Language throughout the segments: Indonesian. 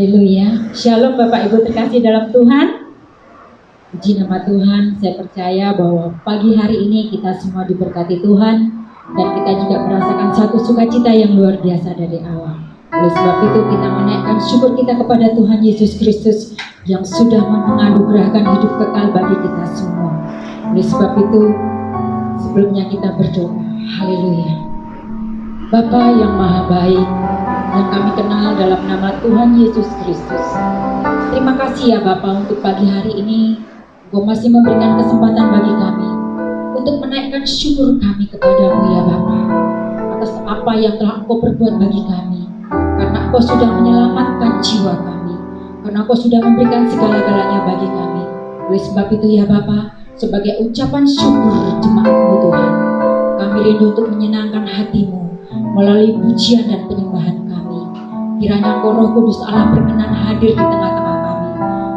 Haleluya. Shalom Bapak Ibu terkasih dalam Tuhan. Puji nama Tuhan. Saya percaya bahwa pagi hari ini kita semua diberkati Tuhan, dan kita juga merasakan satu sukacita yang luar biasa dari awal. Oleh sebab itu kita menaikkan syukur kita kepada Tuhan Yesus Kristus yang sudah menganugerahkan hidup kekal bagi kita semua. Oleh sebab itu sebelumnya kita berdoa. Haleluya. Bapa yang maha baik, yang kami kenal dalam nama Tuhan Yesus Kristus, terima kasih ya Bapa untuk pagi hari ini Engkau masih memberikan kesempatan bagi kami untuk menaikkan syukur kami kepadamu ya Bapa, atas apa yang telah Engkau perbuat bagi kami, karena Engkau sudah menyelamatkan jiwa kami, karena Engkau sudah memberikan segala-galanya bagi kami. Oleh sebab itu ya Bapa, sebagai ucapan syukur jemaat-Mu Tuhan, kami rindu untuk menyenangkan hati-Mu melalui pujian dan penyembahan kami. Kiranya Engkau Roh Kudus Allah berkenan hadir di tengah-tengah kami,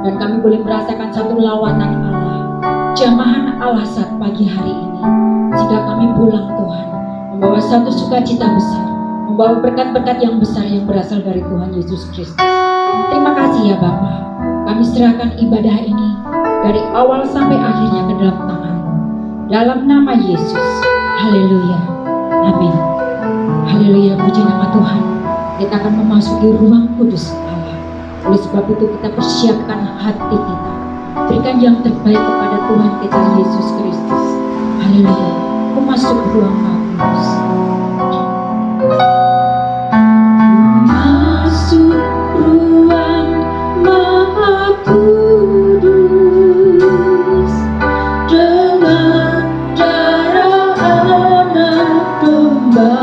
dan kami boleh merasakan satu lawatan Allah, jamahan Allah saat pagi hari ini, sehingga kami pulang Tuhan membawa satu sukacita besar, membawa berkat-berkat yang besar yang berasal dari Tuhan Yesus Kristus. Terima kasih ya Bapa, kami serahkan ibadah ini dari awal sampai akhirnya ke dalam tangan-Mu, dalam nama Yesus. Haleluya, amin. Haleluya, puji nama Tuhan. Kita akan memasuki ruang kudus Allah. Oleh sebab itu kita persiapkan hati kita, berikan yang terbaik kepada Tuhan kita Yesus Kristus. Haleluya, masuk ruang maha kudus. Masuk ruang maha kudus dengan darah anak domba.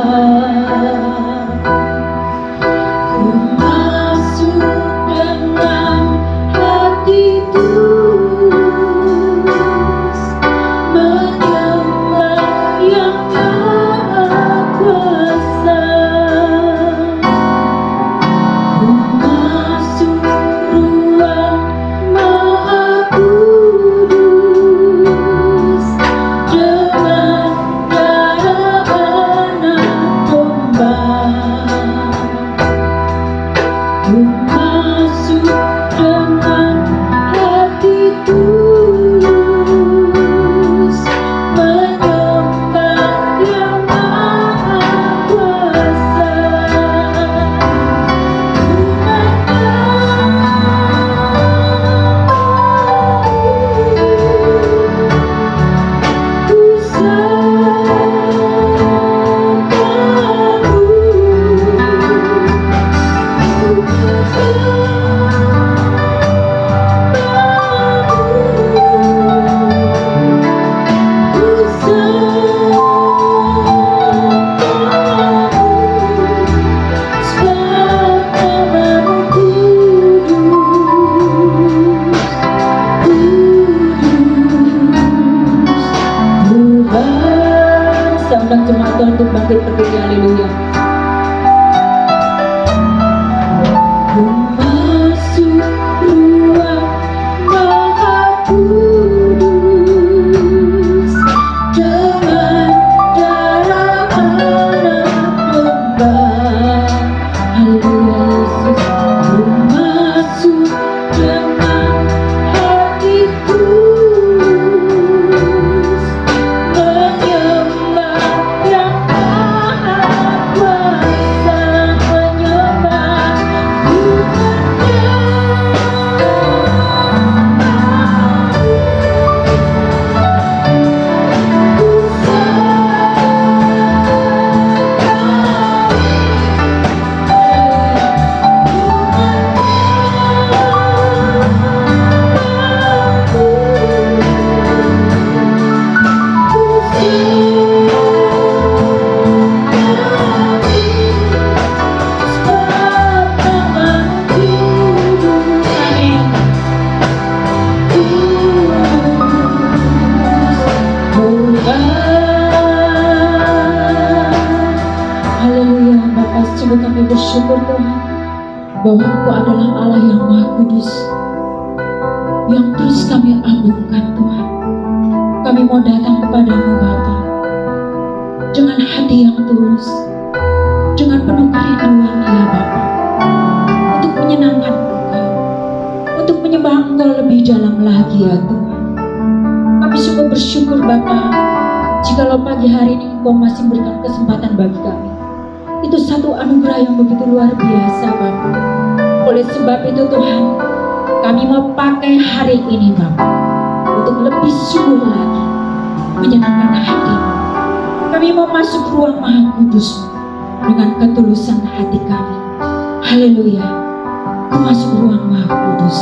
Bersyukur Tuhan bahwa Engkau adalah Allah yang Maha Kudus, yang terus kami agungkan Tuhan. Kami mau datang kepadamu Bapa dengan hati yang tulus, dengan penuh kerinduan ya Bapa, untuk menyenangkan Engkau lebih dalam lagi ya Tuhan. Kami sungguh bersyukur Bapa, jikalau pagi hari ini Engkau masih memberikan kesempatan bagi kami. Itu satu anugerah yang begitu luar biasa Bapa. Oleh sebab itu Tuhan, kami mau pakai hari ini Bapa untuk lebih sungguh lagi menyenangkan hati-Mu. Kami mau masuk ruang Maha Kudus dengan ketulusan hati kami. Haleluya. Ku masuk ruang Maha Kudus.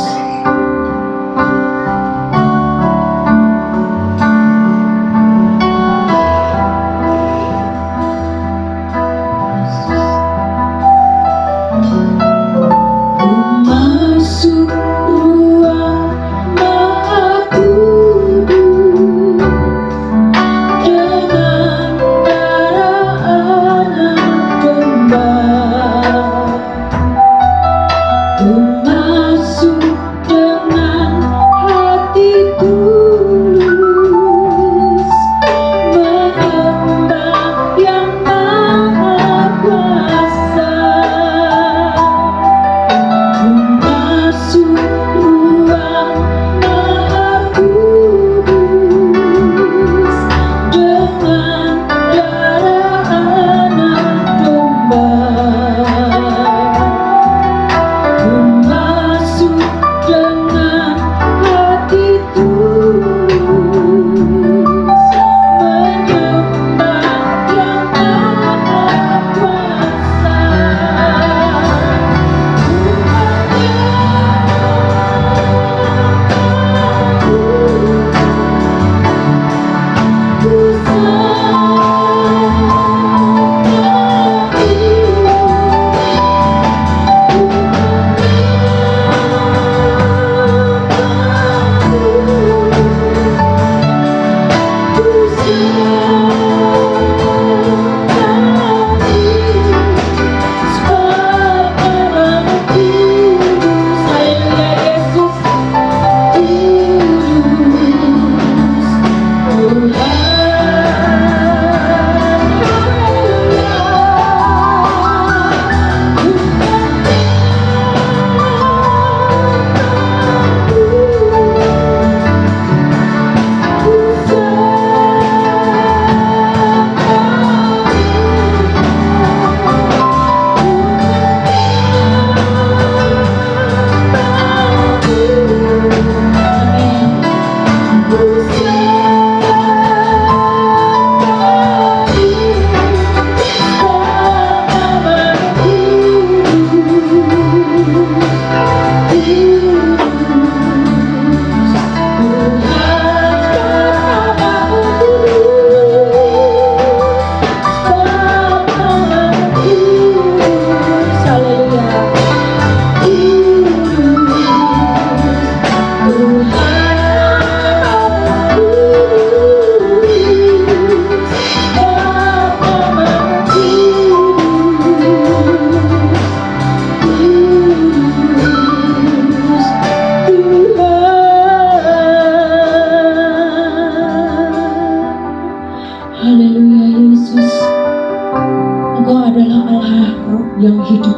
yang hidup,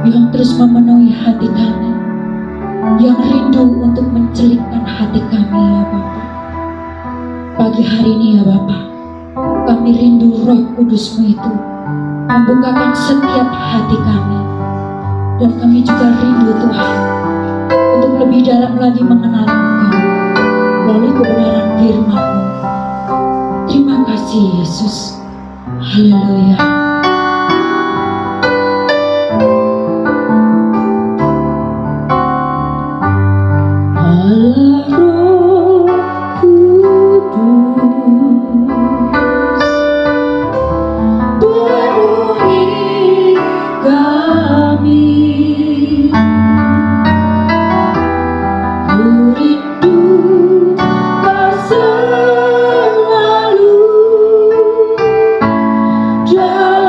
yang terus memenuhi hati kami, yang rindu untuk mencelipkan hati kami ya Bapa. Pagi hari ini ya Bapa, kami rindu Roh Kudus-Mu itu membukakan setiap hati kami, dan kami juga rindu Tuhan untuk lebih dalam lagi mengenal Engkau melalui kebenaran firman-Mu. Terima kasih Yesus. Haleluya. Dalam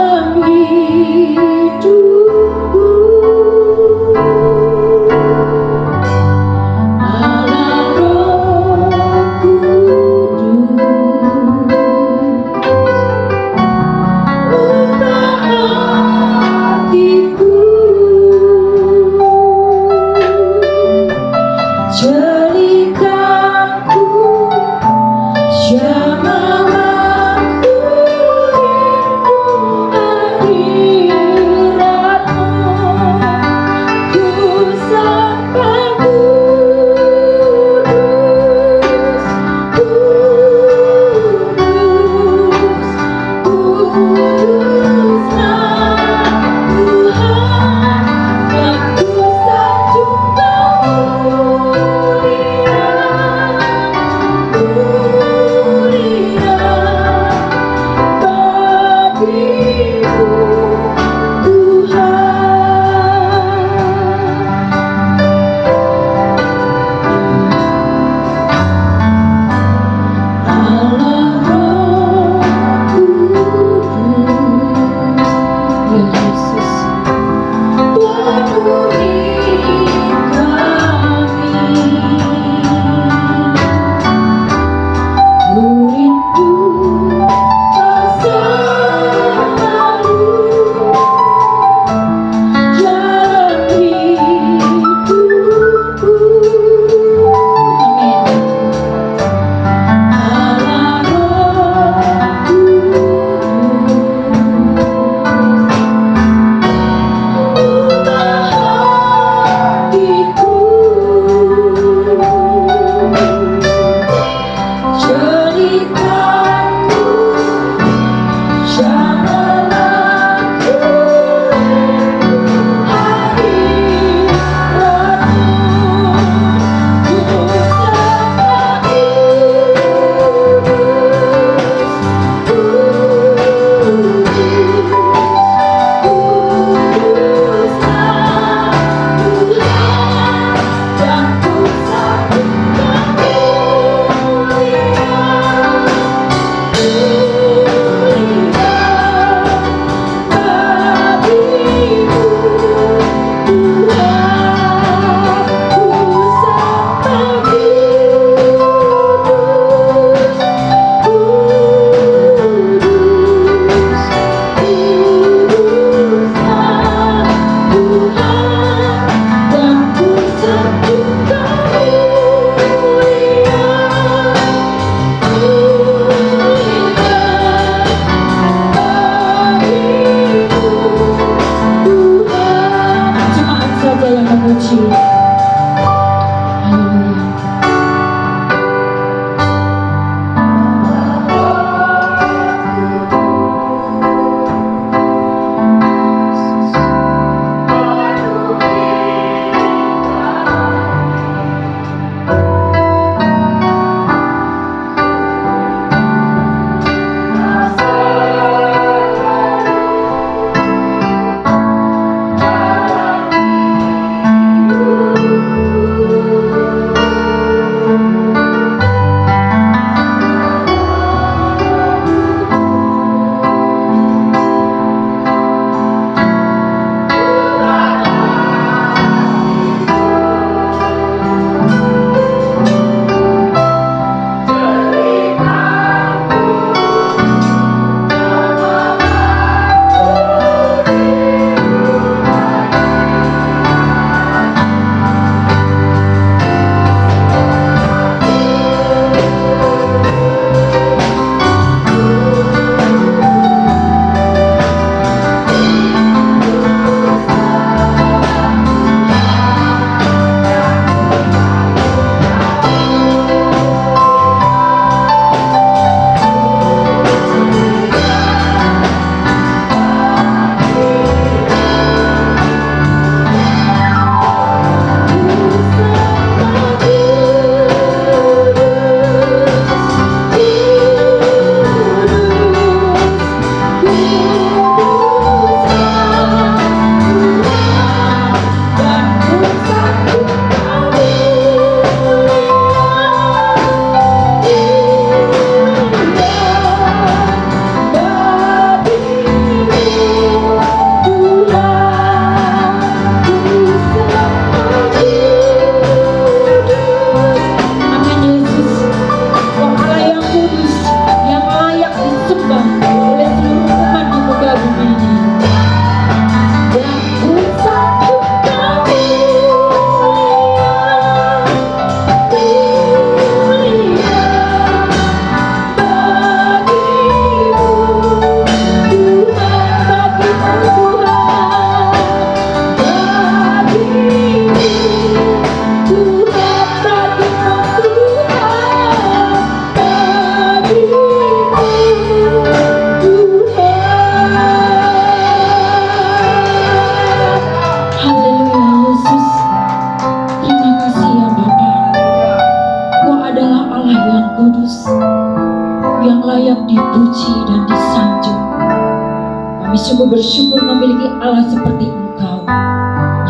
sungguh bersyukur memiliki Allah seperti Engkau,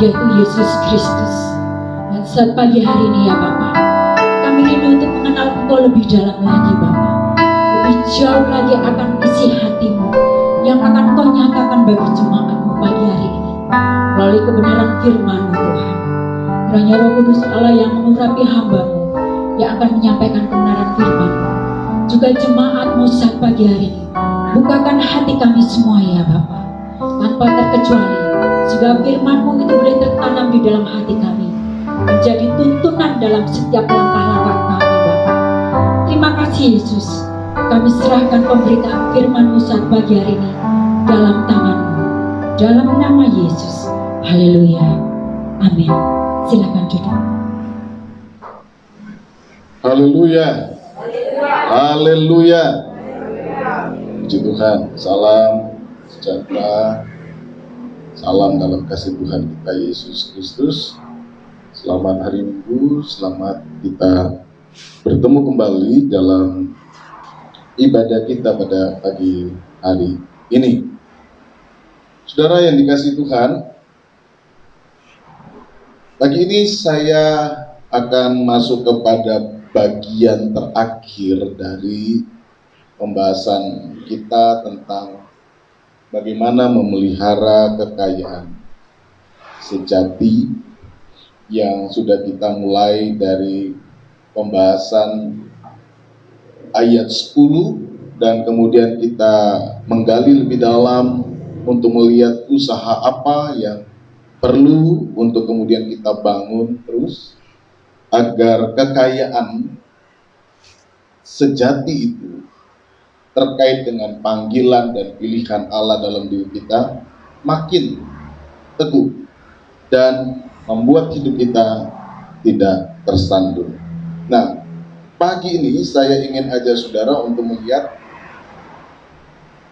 yaitu Yesus Kristus. Dan saat pagi hari ini ya Bapa, kami rindu untuk mengenal Engkau lebih dalam lagi Bapa, lebih jauh lagi akan isi hatimu yang akan Kau nyatakan bagi jemaat-Mu pagi hari ini melalui kebenaran firman-Mu Tuhan. Kiranya Roh Kudus Allah yang mengurapi hamba-Mu yang akan menyampaikan kebenaran firman-Mu, juga jemaat-Mu saat pagi hari ini, bukakan hati kami semua ya Bapa, tanpa terkecuali, sehingga firman-Mu itu boleh tertanam di dalam hati kami, menjadi tuntunan dalam setiap langkah-langkah kami Bapa. Terima kasih Yesus, kami serahkan pemberitaan firman-Mu saat pagi hari ini dalam tangan-Mu, dalam nama Yesus. Haleluya, amin. Silakan duduk. Haleluya. Haleluya. Puji Tuhan. Salam sejahtera. Salam dalam kasih Tuhan kita Yesus Kristus. Selamat hari Minggu, selamat kita bertemu kembali dalam ibadah kita pada pagi hari ini. Saudara yang dikasihi Tuhan, pagi ini saya akan masuk kepada bagian terakhir dari pembahasan kita tentang bagaimana memelihara kekayaan sejati yang sudah kita mulai dari pembahasan ayat 10 dan kemudian kita menggali lebih dalam untuk melihat usaha apa yang perlu untuk kemudian kita bangun terus agar kekayaan sejati itu terkait dengan panggilan dan pilihan Allah dalam diri kita makin teguh dan membuat hidup kita tidak tersandung. Nah, pagi ini saya ingin ajak saudara untuk melihat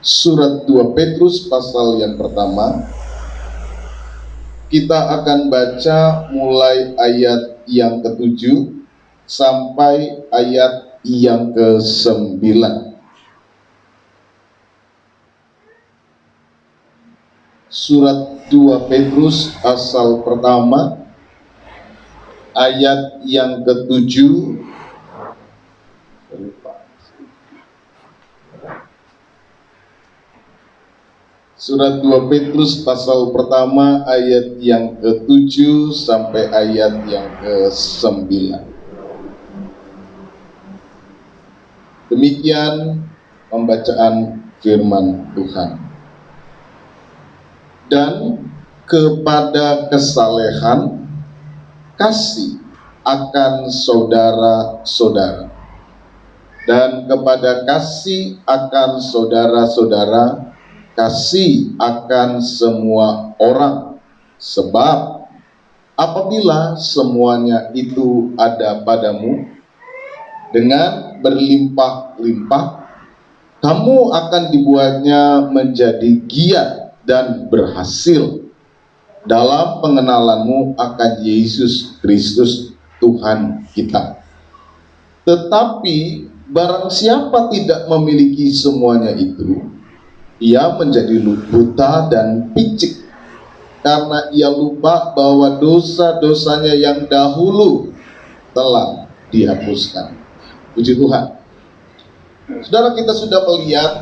surat 2 Petrus pasal yang pertama. Kita akan baca mulai ayat yang ke-7 sampai ayat yang ke-9. Surat 2 Petrus pasal pertama ayat yang ke-7 Surat 2 Petrus pasal pertama ayat yang ke-7 sampai ayat yang ke-9. Demikian pembacaan firman Tuhan. Dan kepada kesalehan kasih akan saudara-saudara, dan kepada kasih akan saudara-saudara kasih akan semua orang, sebab apabila semuanya itu ada padamu dengan berlimpah-limpah, kamu akan dibuatnya menjadi giat dan berhasil dalam pengenalanmu akan Yesus Kristus Tuhan kita. Tetapi barang siapa tidak memiliki semuanya itu, ia menjadi buta dan picik, karena ia lupa bahwa dosa-dosanya yang dahulu telah dihapuskan. Puji Tuhan. Saudara, kita sudah melihat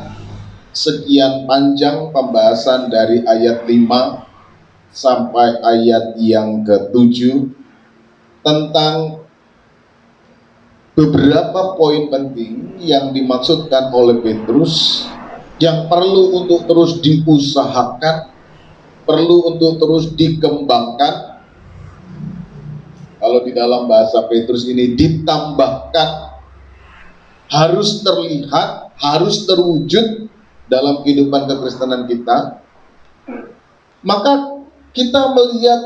sekian panjang pembahasan dari ayat 5 sampai ayat yang ke-7 tentang beberapa poin penting yang dimaksudkan oleh Petrus yang perlu untuk terus diusahakan, perlu untuk terus dikembangkan. Kalau di dalam bahasa Petrus ini ditambahkan, harus terlihat, harus terwujud dalam kehidupan kekristenan kita. Maka kita melihat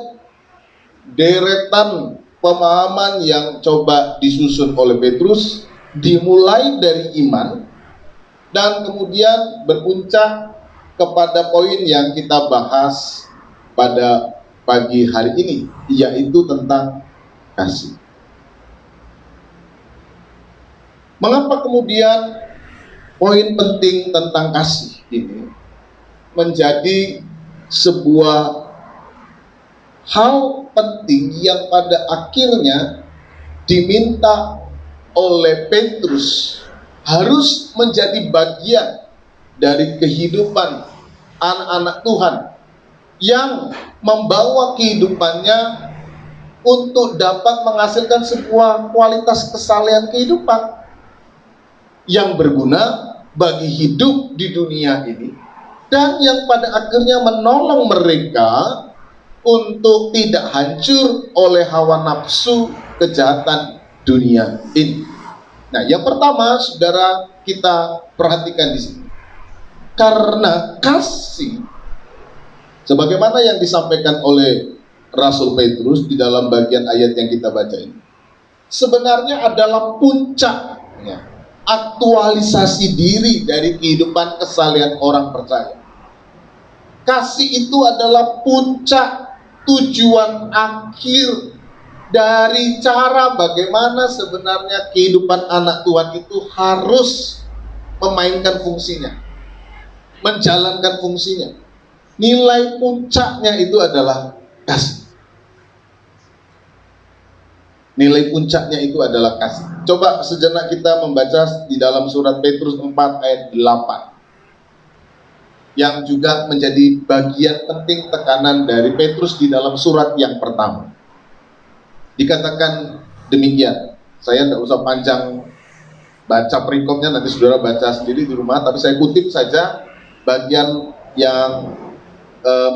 deretan pemahaman yang coba disusun oleh Petrus, dimulai dari iman dan kemudian berpuncak kepada poin yang kita bahas pada pagi hari ini, yaitu tentang kasih. Mengapa kemudian poin penting tentang kasih ini menjadi sebuah hal penting yang pada akhirnya diminta oleh Petrus harus menjadi bagian dari kehidupan anak-anak Tuhan yang membawa kehidupannya untuk dapat menghasilkan sebuah kualitas kesalehan kehidupan yang berguna bagi hidup di dunia ini, dan yang pada akhirnya menolong mereka untuk tidak hancur oleh hawa nafsu kejahatan dunia ini. Nah, yang pertama, saudara, kita perhatikan di sini. Karena kasih, sebagaimana yang disampaikan oleh Rasul Petrus di dalam bagian ayat yang kita baca ini, sebenarnya adalah puncaknya aktualisasi diri dari kehidupan kesalehan orang percaya. Kasih itu adalah puncak tujuan akhir dari cara bagaimana sebenarnya kehidupan anak Tuhan itu harus memainkan fungsinya, menjalankan fungsinya. Nilai puncaknya itu adalah kasih. Nilai puncaknya itu adalah kasih. Coba sejenak kita membaca di dalam surat Petrus 4 ayat 8. Yang juga menjadi bagian penting tekanan dari Petrus di dalam surat yang pertama. Dikatakan demikian. Saya tidak usah panjang baca perikopnya, nanti saudara baca sendiri di rumah, tapi saya kutip saja bagian yang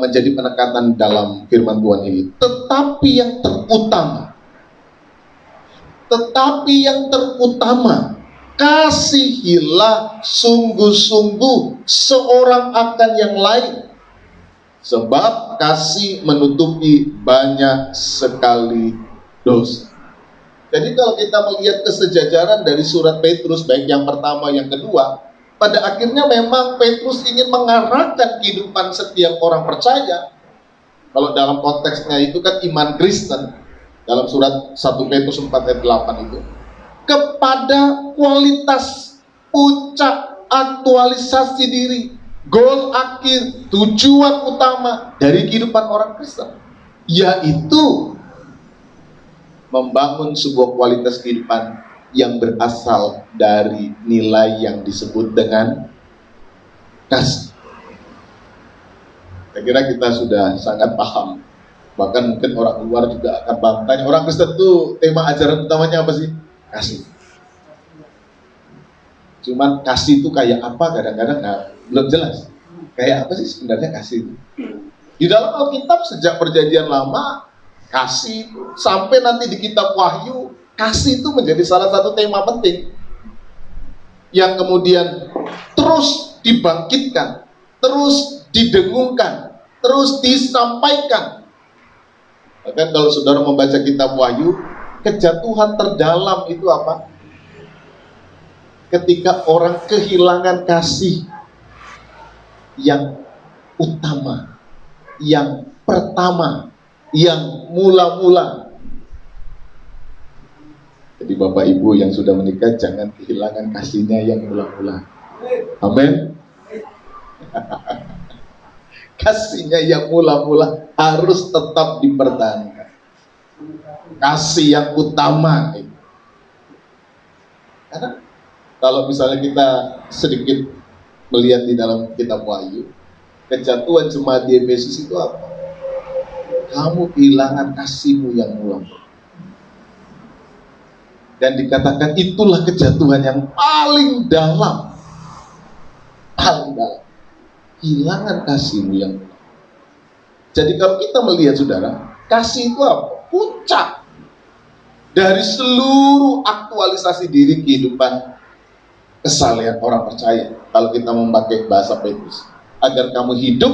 menjadi penekanan dalam firman Tuhan ini. Tetapi yang terutama, kasihilah sungguh-sungguh seorang akan yang lain, sebab kasih menutupi banyak sekali dosa. Jadi kalau kita melihat kesejajaran dari surat Petrus, baik yang pertama, yang kedua, pada akhirnya memang Petrus ingin mengarahkan kehidupan setiap orang percaya. Kalau dalam konteksnya itu kan iman Kristen, dalam surat 1 Petrus 4 ayat 8 itu, kepada kualitas puncak aktualisasi diri, goal akhir, tujuan utama dari kehidupan orang Kristen, yaitu membangun sebuah kualitas kehidupan yang berasal dari nilai yang disebut dengan kasih. Saya kira kita sudah sangat paham. Bahkan mungkin orang luar juga akan bertanya, orang Kristen itu tema ajaran utamanya apa sih? Kasih. Cuman kasih itu kayak apa kadang-kadang belum jelas. Kayak apa sih sebenarnya kasih itu? Di dalam Alkitab sejak perjanjian lama, kasih sampai nanti di kitab Wahyu, kasih itu menjadi salah satu tema penting yang kemudian terus dibangkitkan, terus didengungkan, terus disampaikan. Bahkan kalau saudara membaca kitab Wahyu, kejatuhan terdalam itu apa? Ketika orang kehilangan kasih yang utama, yang pertama, yang mula-mula. Jadi Bapak Ibu yang sudah menikah, jangan kehilangan kasihnya yang mula-mula. Amin. Kasihnya yang mula-mula harus tetap dipertahankan. Kasih yang utama itu. Karena kalau misalnya kita sedikit melihat di dalam kitab Wahyu, kejatuhan jemaat di Efesus itu apa? Kamu kehilangan kasihmu yang mula-mula. Dan dikatakan itulah kejatuhan yang paling dalam. Paling dalam. Kehilangan kasihmu yang mula. Jadi kalau kita melihat saudara, kasih itu apa? Puncak dari seluruh aktualisasi diri kehidupan kesalehan orang percaya. Kalau kita memakai bahasa Petrus, agar kamu hidup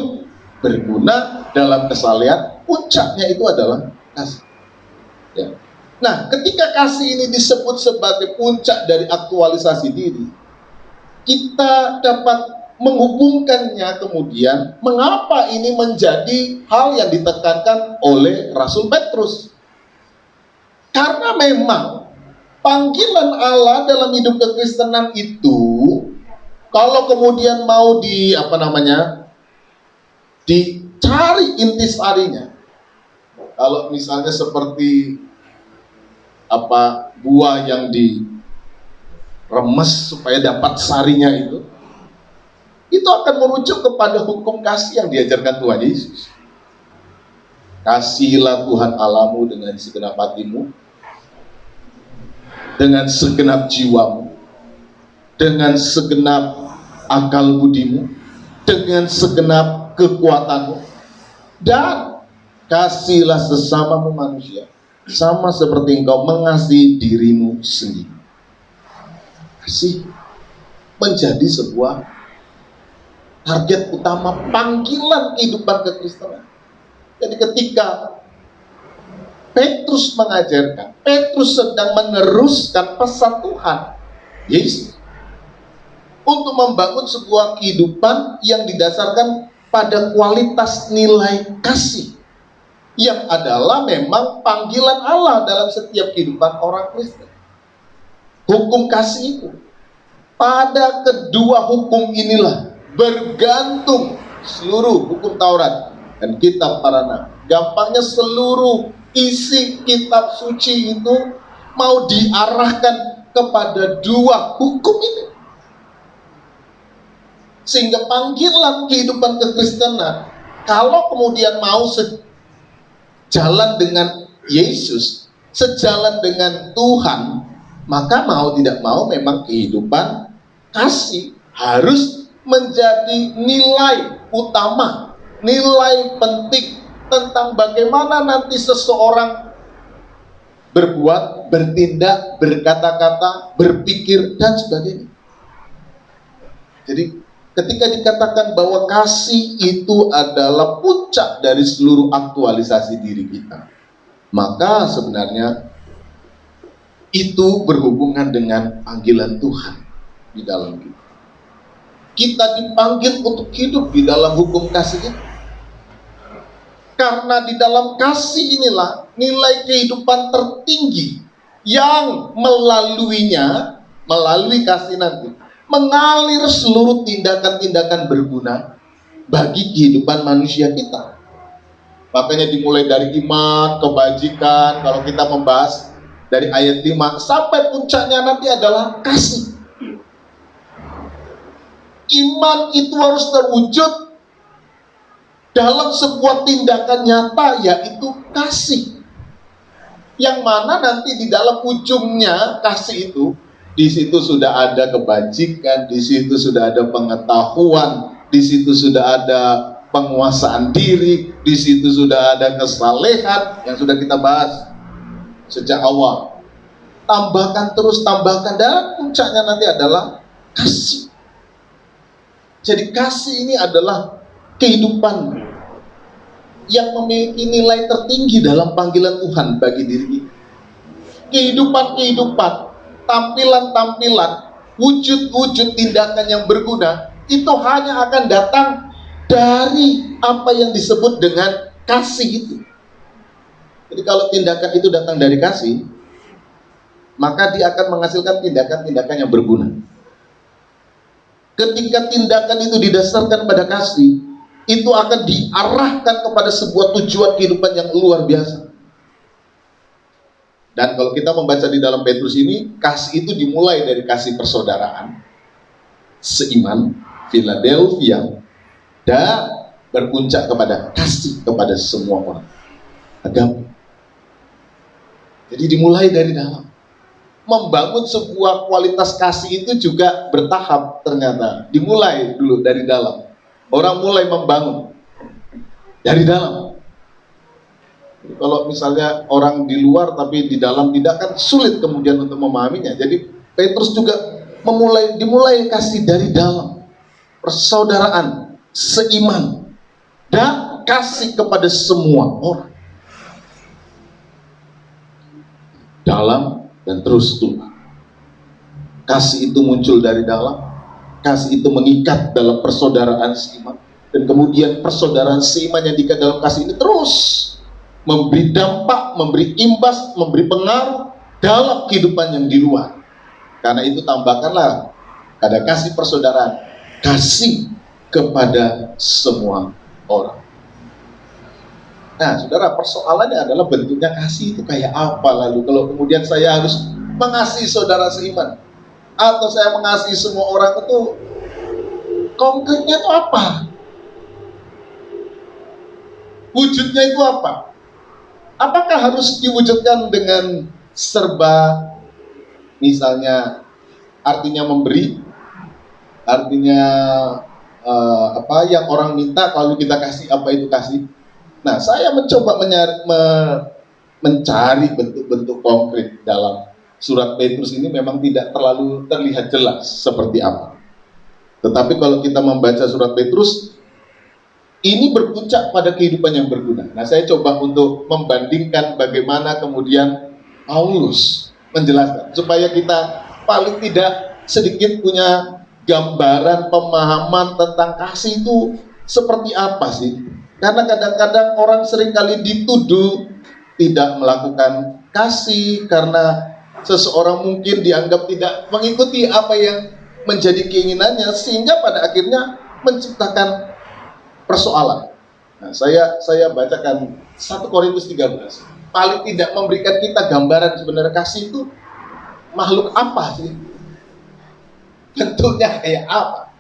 berguna dalam kesalehan, puncaknya itu adalah kasih. Ya. Nah, ketika kasih ini disebut sebagai puncak dari aktualisasi diri, kita dapat menghubungkannya kemudian mengapa ini menjadi hal yang ditekankan oleh Rasul Petrus. Karena memang panggilan Allah dalam hidup kekristenan itu, kalau kemudian mau dicari intisarinya. Kalau misalnya seperti buah yang diremes supaya dapat sarinya itu akan merujuk kepada hukum kasih yang diajarkan Tuhan Yesus. Kasihilah Tuhan Allahmu dengan segenap hatimu, dengan segenap jiwamu, dengan segenap akal budimu, dengan segenap kekuatanmu, dan kasihilah sesamamu manusia sama seperti engkau mengasihi dirimu sendiri. Kasih menjadi sebuah target utama panggilan kehidupan kekristenan. Jadi ketika Petrus mengajarkan, Petrus sedang meneruskan pesan Tuhan Yesus untuk membangun sebuah kehidupan yang didasarkan pada kualitas nilai kasih, yang adalah memang panggilan Allah dalam setiap kehidupan orang Kristen. Hukum kasih itu, pada kedua hukum inilah bergantung seluruh hukum Taurat dan kitab para nabi. Gampangnya seluruh isi kitab suci itu mau diarahkan kepada dua hukum ini. Sehingga panggilan kehidupan kekristenan, kalau kemudian mau sejalan dengan Yesus, sejalan dengan Tuhan, maka mau tidak mau memang kehidupan kasih harus menjadi nilai utama, nilai penting tentang bagaimana nanti seseorang berbuat, bertindak, berkata-kata, berpikir, dan sebagainya. Jadi ketika dikatakan bahwa kasih itu adalah puncak dari seluruh aktualisasi diri kita, maka sebenarnya itu berhubungan dengan panggilan Tuhan di dalam kita. Kita dipanggil untuk hidup di dalam hukum kasih itu. Karena di dalam kasih inilah nilai kehidupan tertinggi yang melaluinya, melalui kasih nanti, mengalir seluruh tindakan-tindakan berguna bagi kehidupan manusia kita. Makanya dimulai dari iman, kebajikan, kalau kita membahas dari ayat 5 sampai puncaknya nanti adalah kasih. Iman itu harus terwujud dalam sebuah tindakan nyata, yaitu kasih. Yang mana nanti di dalam ujungnya kasih itu, di situ sudah ada kebajikan, di situ sudah ada pengetahuan, di situ sudah ada penguasaan diri, di situ sudah ada kesalehan yang sudah kita bahas sejak awal. Tambahkan terus, tambahkan, dan puncaknya nanti adalah kasih. Jadi kasih ini adalah kehidupan yang memiliki nilai tertinggi dalam panggilan Tuhan bagi diri kita. Kehidupan-kehidupan, tampilan-tampilan, wujud-wujud tindakan yang berguna, itu hanya akan datang dari apa yang disebut dengan kasih itu. Jadi kalau tindakan itu datang dari kasih, maka dia akan menghasilkan tindakan-tindakan yang berguna. Ketika tindakan itu didasarkan pada kasih, itu akan diarahkan kepada sebuah tujuan kehidupan yang luar biasa. Dan kalau kita membaca di dalam Petrus ini, kasih itu dimulai dari kasih persaudaraan, seiman, Philadelphia, dan berpuncak kepada kasih kepada semua orang, agama. Jadi dimulai dari dalam. Membangun sebuah kualitas kasih itu juga bertahap ternyata. Dimulai dulu dari dalam. Orang mulai membangun dari dalam. Jadi kalau misalnya orang di luar tapi di dalam tidak, kan sulit kemudian untuk memahaminya. Jadi Petrus juga dimulai kasih dari dalam. Persaudaraan, seiman, dan kasih kepada semua orang. Dalam dan terus tumbuh. Kasih itu muncul dari dalam, kasih itu mengikat dalam persaudaraan seiman, dan kemudian persaudaraan seiman yang diikat dalam kasih ini terus memberi dampak, memberi imbas, memberi pengaruh dalam kehidupan yang di luar. Karena itu tambahkanlah ada kasih persaudaraan, kasih kepada semua orang. Nah, saudara, persoalannya adalah bentuknya kasih itu kayak apa lalu kalau kemudian saya harus mengasihi saudara seiman atau saya mengasihi semua orang itu konkretnya itu apa? Wujudnya itu apa? Apakah harus diwujudkan dengan serba, misalnya artinya memberi, artinya yang orang minta kalau kita kasih apa itu kasih? Nah, saya mencoba mencari bentuk-bentuk konkret dalam surat Petrus ini memang tidak terlalu terlihat jelas seperti apa. Tetapi kalau kita membaca surat Petrus, ini berpuncak pada kehidupan yang berguna. Nah, saya coba untuk membandingkan bagaimana kemudian Paulus menjelaskan supaya kita paling tidak sedikit punya gambaran pemahaman tentang kasih itu seperti apa sih. Karena kadang-kadang orang seringkali dituduh tidak melakukan kasih karena seseorang mungkin dianggap tidak mengikuti apa yang menjadi keinginannya, sehingga pada akhirnya menciptakan persoalan. Nah, saya bacakan 1 Korintus 13. Paling tidak memberikan kita gambaran sebenarnya kasih itu makhluk apa sih? Bentuknya kayak apa?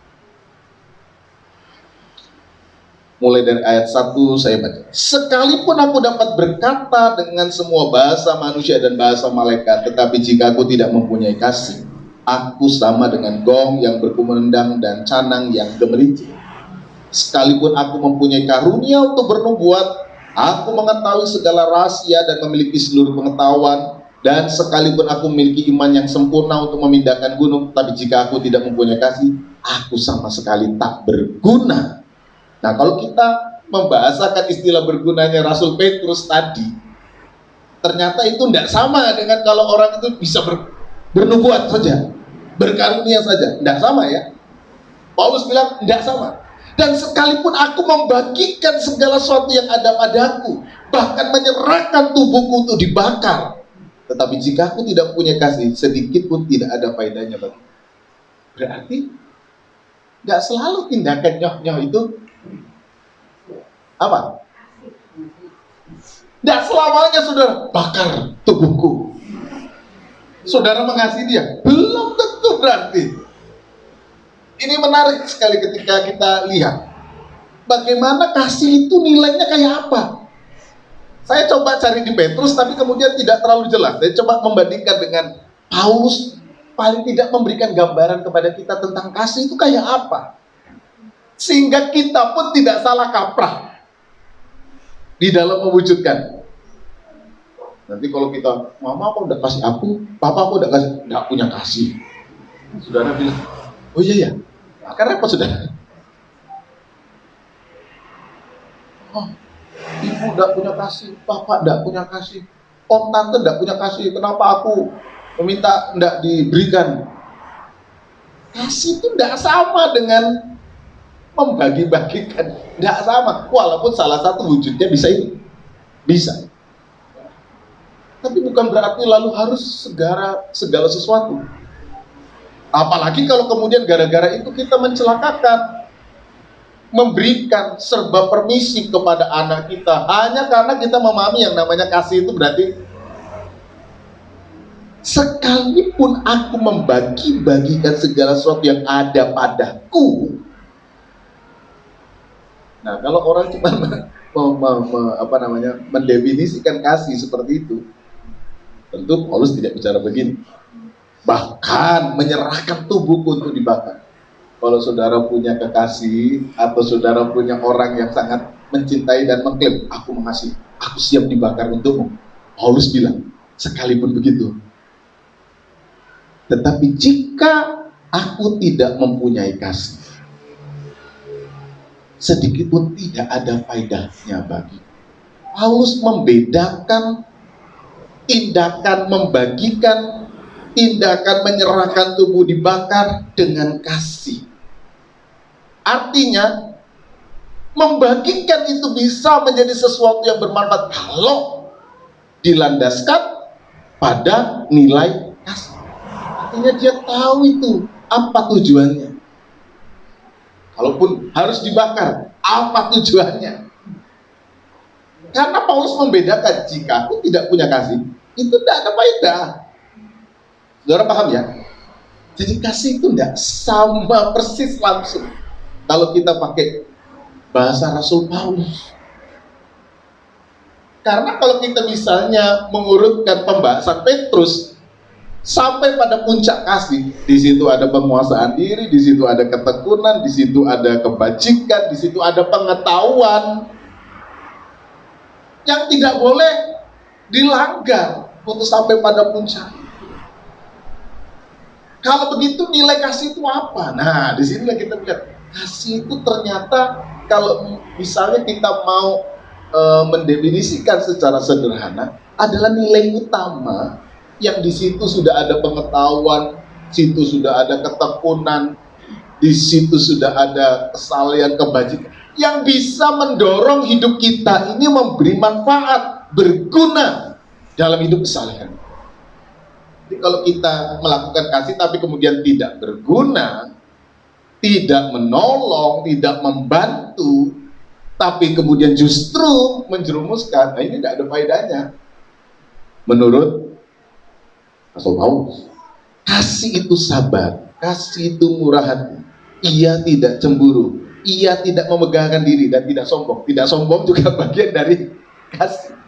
Mulai dari ayat 1 saya baca. Sekalipun aku dapat berkata dengan semua bahasa manusia dan bahasa malaikat, tetapi jika aku tidak mempunyai kasih, aku sama dengan gong yang berkumandang dan canang yang gemericik. Sekalipun aku mempunyai karunia untuk bernubuat, aku mengetahui segala rahasia dan memiliki seluruh pengetahuan, dan sekalipun aku memiliki iman yang sempurna untuk memindahkan gunung, tapi jika aku tidak mempunyai kasih, aku sama sekali tak berguna. Nah, kalau kita membahasakan istilah bergunanya Rasul Petrus tadi, ternyata itu tidak sama dengan kalau orang itu bisa bernubuat saja, berkarunia saja, tidak sama ya. Paulus bilang tidak sama. Dan sekalipun aku membagikan segala sesuatu yang ada padaku, bahkan menyerahkan tubuhku untuk dibakar, tetapi jika aku tidak punya kasih, sedikit pun tidak ada faedahnya bagi. Berarti nggak selalu tindakan nyoh-nyoh itu apa? Nggak selamanya saudara bakar tubuhku. Saudara mengasihi dia, belum tentu berarti. Ini menarik sekali ketika kita lihat bagaimana kasih itu nilainya kayak apa. Saya coba cari di Petrus, tapi kemudian tidak terlalu jelas. Saya coba membandingkan dengan Paulus, paling tidak memberikan gambaran kepada kita tentang kasih itu kayak apa, sehingga kita pun tidak salah kaprah di dalam mewujudkan. Nanti kalau kita, mama apa udah kasih aku, papa apa udah kasih, nggak punya kasih. Saudara bilang, oh iya ya, karena apa saudara? Oh, ibu tidak punya kasih, bapak tidak punya kasih, om tante tidak punya kasih, kenapa aku meminta tidak diberikan? Kasih itu tidak sama dengan membagi-bagikan, tidak sama, walaupun salah satu wujudnya bisa ini, bisa. Tapi bukan berarti lalu harus segala sesuatu. Apalagi kalau kemudian gara-gara itu kita mencelakakan, memberikan serba permisi kepada anak kita hanya karena kita memahami yang namanya kasih itu berarti sekalipun aku membagi-bagikan segala sesuatu yang ada padaku. Nah, kalau orang cuma mendefinisikan kasih seperti itu, tentu Paulus tidak bicara begini. Bahkan menyerahkan tubuhku untuk dibakar. Kalau saudara punya kekasih atau saudara punya orang yang sangat mencintai dan mengklaim, aku mengasihi, aku siap dibakar untukmu. Paulus bilang, sekalipun begitu. Tetapi jika aku tidak mempunyai kasih, sedikit pun tidak ada faedahnya bagi. Paulus membedakan tindakan membagikan, tindakan menyerahkan tubuh dibakar dengan kasih. Artinya membagikan itu bisa menjadi sesuatu yang bermanfaat kalau dilandaskan pada nilai kasih. Artinya dia tahu itu apa tujuannya. Kalaupun harus dibakar, apa tujuannya? Karena Paulus membedakan, jika aku tidak punya kasih, itu tidak ada faedah. Saudara paham ya? Jadi kasih itu tidak sama persis langsung. Kalau kita pakai bahasa Rasul Paulus. Karena kalau kita misalnya mengurutkan pembahasan Petrus sampai pada puncak kasih, di situ ada penguasaan diri, di situ ada ketekunan, di situ ada kebajikan, di situ ada pengetahuan yang tidak boleh dilanggar untuk sampai pada puncak. Kalau begitu nilai kasih itu apa? Nah, di sini kita lihat kasih itu ternyata kalau misalnya kita mau mendefinisikan secara sederhana adalah nilai utama yang di situ sudah ada pengetahuan, situ sudah ada ketekunan, di situ sudah ada kesalehan, kebajikan yang bisa mendorong hidup kita ini memberi manfaat, berguna dalam hidup kesalehan. Jadi kalau kita melakukan kasih tapi kemudian tidak berguna, tidak menolong, tidak membantu, tapi kemudian justru menjerumuskan, nah ini tidak ada faedahnya. Menurut Rasul Paulus, kasih itu sabar, kasih itu murah hati, ia tidak cemburu, ia tidak memegahkan diri dan tidak sombong. Tidak sombong juga bagian dari kasih.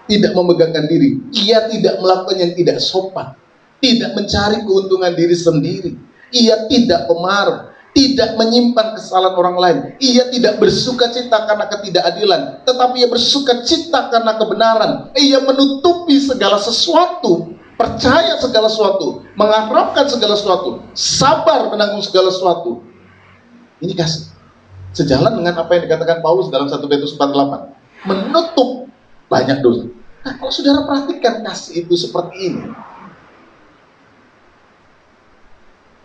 Tidak memegahkan diri, ia tidak melakukan yang tidak sopan, tidak mencari keuntungan diri sendiri, ia tidak pemarah, tidak menyimpan kesalahan orang lain, ia tidak bersuka cita karena ketidakadilan, tetapi ia bersuka cita karena kebenaran. Ia menutupi segala sesuatu, percaya segala sesuatu, mengharapkan segala sesuatu, sabar menanggung segala sesuatu. Ini kasih. Sejalan dengan apa yang dikatakan Paulus dalam 1 Petrus 4:8, menutup banyak dosa. Nah, kalau saudara perhatikan kasih itu seperti ini,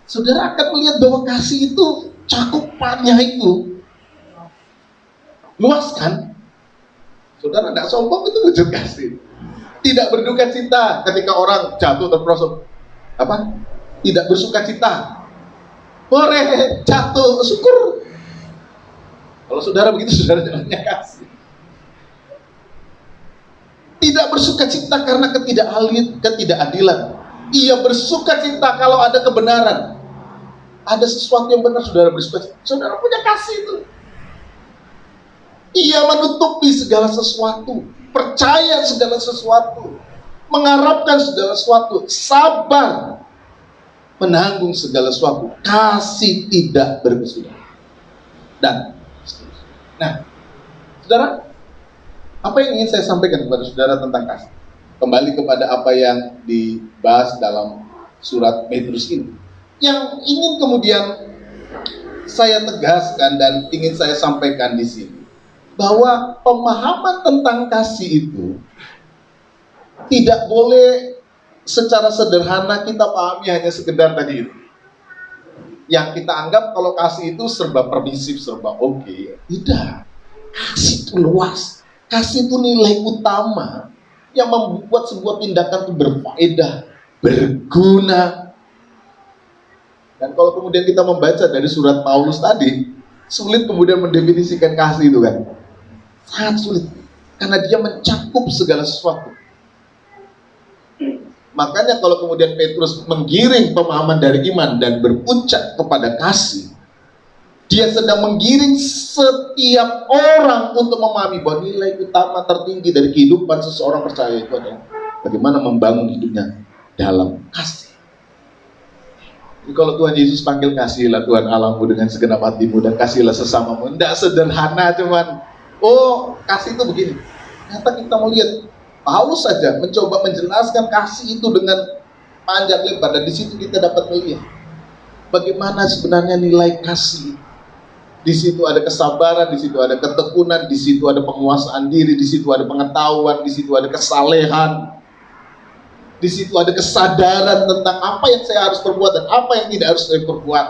saudara akan melihat bahwa kasih itu cakupannya itu luas kan? Saudara tidak sombong, itu wujud kasih. Tidak berduka cita ketika orang jatuh terperosok. Apa? Tidak bersuka cita. Boleh jatuh, syukur. Kalau saudara begitu, saudara jalannya kasih. Tidak bersuka cita karena ketidakadilan. Ia bersuka cita kalau ada kebenaran. Ada sesuatu yang benar, saudara bersuka cita. Saudara punya kasih itu. Ia menutupi segala sesuatu, percaya segala sesuatu, mengharapkan segala sesuatu, sabar menanggung segala sesuatu, kasih tidak berkesudahan. Dan nah, saudara, apa yang ingin saya sampaikan kepada saudara tentang kasih? Kembali kepada apa yang dibahas dalam surat Petrus ini. Yang ingin kemudian saya tegaskan dan ingin saya sampaikan di sini, bahwa pemahaman tentang kasih itu tidak boleh secara sederhana kita pahami hanya sekedar tadi itu. Yang kita anggap kalau kasih itu serba permisif, serba oke. Tidak. Kasih itu luas. Kasih itu nilai utama yang membuat sebuah tindakan itu berfaedah, berguna. Dan kalau kemudian kita membaca dari surat Paulus tadi, sulit kemudian mendefinisikan kasih itu kan. Sangat sulit. Karena dia mencakup segala sesuatu. Makanya kalau kemudian Petrus menggiring pemahaman dari iman dan berpuncak kepada kasih, dia sedang menggiring setiap orang untuk memahami bahwa nilai utama tertinggi dari kehidupan seseorang percaya itu adalah bagaimana membangun hidupnya dalam kasih. Jadi kalau Tuhan Yesus panggil kasihilah Tuhan Allahmu dengan segenap hatimu dan kasihilah sesamamu, tidak sederhana cuman, oh kasih itu begini. Ternyata kita melihat Paulus saja mencoba menjelaskan kasih itu dengan panjang lebar, dan di situ kita dapat melihat bagaimana sebenarnya nilai kasih. Di situ ada kesabaran, di situ ada ketekunan, di situ ada penguasaan diri, di situ ada pengetahuan, di situ ada kesalehan, di situ ada kesadaran tentang apa yang saya harus perbuat dan apa yang tidak harus saya perbuat.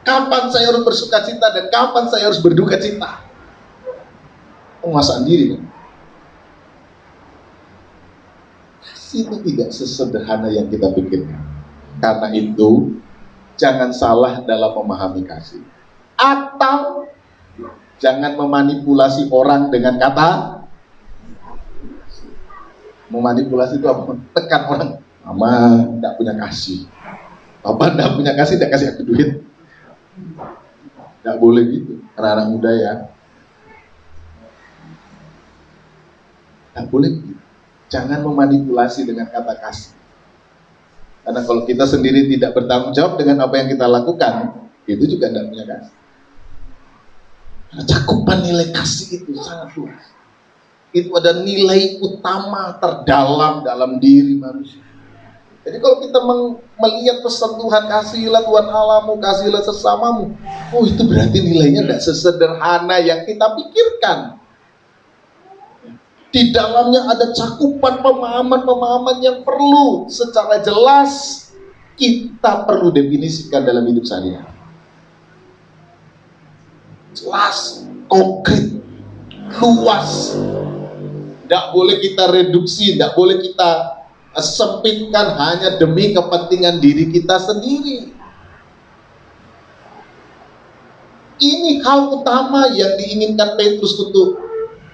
Kapan saya harus bersuka cita dan kapan saya harus berduka cita. Penguasaan diri. Kasih itu tidak sesederhana yang kita pikirkan. Karena itu, jangan salah dalam memahami kasih. Atau jangan memanipulasi orang dengan kata. Memanipulasi itu apa? Tekan orang. Mama tidak punya kasih. Papa tidak punya kasih, tidak kasih aku duit. Tidak boleh gitu. Karena anak muda ya. Tidak boleh gitu. Jangan memanipulasi dengan kata kasih. Karena kalau kita sendiri tidak bertanggung jawab dengan apa yang kita lakukan, itu juga tidak punya kasih. Karena cakupan nilai kasih itu sangat luas. Itu ada nilai utama terdalam dalam diri manusia. Jadi kalau kita melihat pesan Tuhan, kasihilah Tuhan Allahmu, kasihilah sesamamu, oh itu berarti nilainya tidak sesederhana yang kita pikirkan. Di dalamnya ada cakupan pemahaman-pemahaman yang perlu secara jelas kita perlu definisikan dalam hidup sehari-hari. Jelas, konkret, luas. Tidak boleh kita reduksi, tidak boleh kita sempitkan hanya demi kepentingan diri kita sendiri. Ini hal utama yang diinginkan Petrus untuk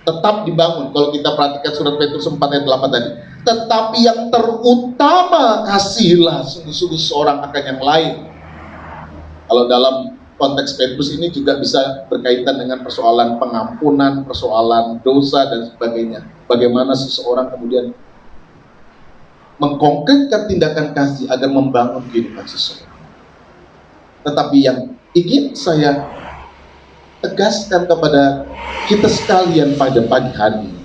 tetap dibangun. Kalau kita perhatikan surat Petrus 4 ayat 8 tadi, tetapi yang terutama kasihilah sungguh-sungguh seorang akan yang lain. Kalau dalam konteks Petrus ini juga bisa berkaitan dengan persoalan pengampunan, persoalan dosa dan sebagainya. Bagaimana seseorang kemudian mengkonkretkan tindakan kasih agar membangun kehidupan seseorang. Tetapi yang ingin saya tegaskan kepada kita sekalian pada pagi hari ini,